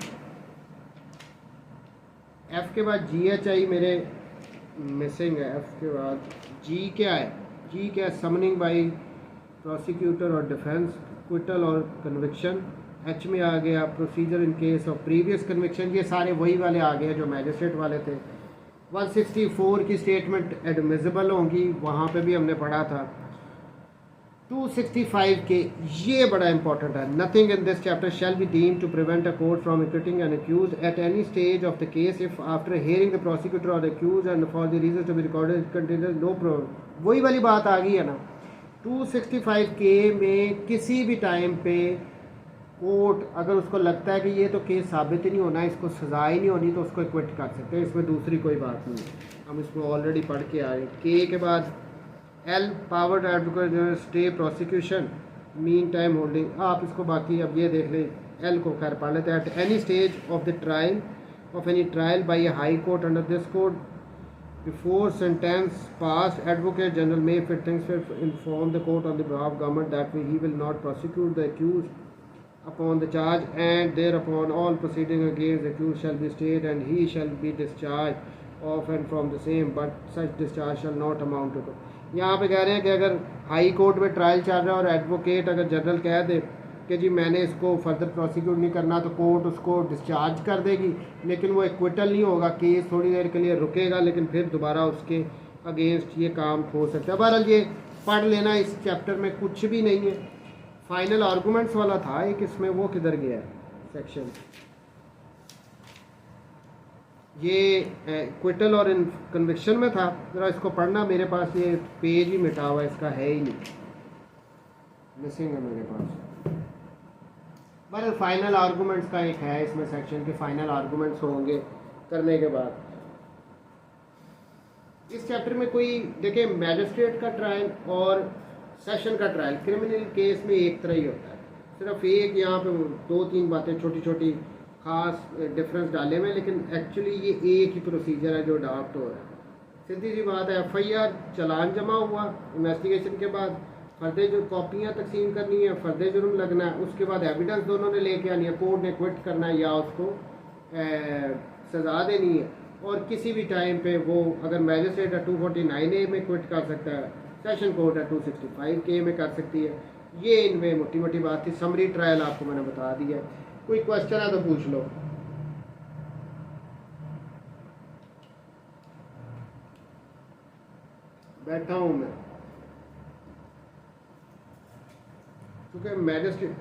Speaker 1: एफ़ के बाद GHI मेरे मिसिंग है. एफ़ के बाद G क्या है? G क्या है? समनिंग बाय प्रोसिक्यूटर और डिफेंस, क्विटल और कन्विक्शन. H में आ गया procedure in case of previous conviction. ये सारे वही वाले आ गए जो मैजिस्ट्रेट वाले थे. 164 की स्टेटमेंट एडमिसिबल होंगी, वहाँ पे भी हमने पढ़ा था. 265 के ये बड़ा इंपॉर्टेंट है. Nothing in this chapter shall be deemed to prevent a court from acquitting an accuse at any stage of the case if after hearing the prosecutor or accuse and for the reason to be recorded continuous no problem. वही वाली बात आ गई है ना. 265 के में किसी भी टाइम पे कोर्ट अगर उसको लगता है कि ये तो केस साबित ही नहीं होना, इसको सज़ा ही नहीं होनी, तो उसको एक्विट कर सकते हैं. इसमें दूसरी कोई बात नहीं है. हम इसको ऑलरेडी पढ़ के आए. के बाद L powered advocate stay prosecution mean time holding. आप इसको बाकी अब ये देख लें. L को खैर पढ़ लेते हैं. At any stage of the trial of any trial by a high court under this code before sentence pass advocate general may fit things inform the court on the behalf of government that he will not prosecute the accused upon the charge and thereupon all proceeding against the accused shall be stayed and he shall be discharged of and from the same but such discharge shall not amount to. यहाँ पे कह रहे हैं कि अगर high court में trial चल रहा है और एडवोकेट अगर जनरल कह दे कि जी मैंने इसको फर्दर प्रोसिक्यूट नहीं करना, तो कोर्ट उसको डिस्चार्ज कर देगी, लेकिन वो एक्विटल नहीं होगा. केस थोड़ी देर के लिए रुकेगा, लेकिन फिर दोबारा उसके अगेंस्ट ये काम हो सकता है. बहरहाल ये पढ़ लेना. इस चैप्टर में कुछ भी नहीं है. फाइनल आर्गूमेंट्स वाला था एक, इसमें वो किधर गया है सेक्शन. ये क्विटल और इन कन्विक्शन में था. ज़रा इसको पढ़ना. मेरे पास ये पेज ही मिटा हुआ है, इसका है ही नहीं, मिसिंग है मेरे पास. बस फाइनल आर्गूमेंट्स का एक है इसमें सेक्शन के. फाइनल आर्गूमेंट्स होंगे करने के बाद. इस चैप्टर में कोई देखिए मैजिस्ट्रेट का ट्रायल और सेशन का ट्रायल क्रिमिनल केस में एक तरह ही होता है. सिर्फ एक यहाँ पे 2-3 बातें छोटी छोटी खास डिफरेंस डाले हुए, लेकिन एक्चुअली ये एक ही प्रोसीजर है जो अडॉप्ट हो रहा है. सीधी सी बात है. FIR चालान जमा हुआ, इन्वेस्टिगेशन के बाद फर्दे जो कॉपियाँ तकसीम करनी है, फर्दे जुर्म लगना है, उसके बाद एविडेंस दोनों ने लेके आनी है, कोर्ट ने क्विट करना है या उसको सज़ा देनी है. और किसी भी टाइम पे वो अगर मैजिस्ट्रेट 249A में क्विट कर सकता है, सेशन कोर्ट है 265K में कर सकती है. ये इनमें मोटी मोटी बात थी. समरी ट्रायल आपको मैंने बता दिया. कोई क्वेश्चन है तो पूछ लो. बैठा हूँ मैं, क्योंकि मैजिस्ट्रेट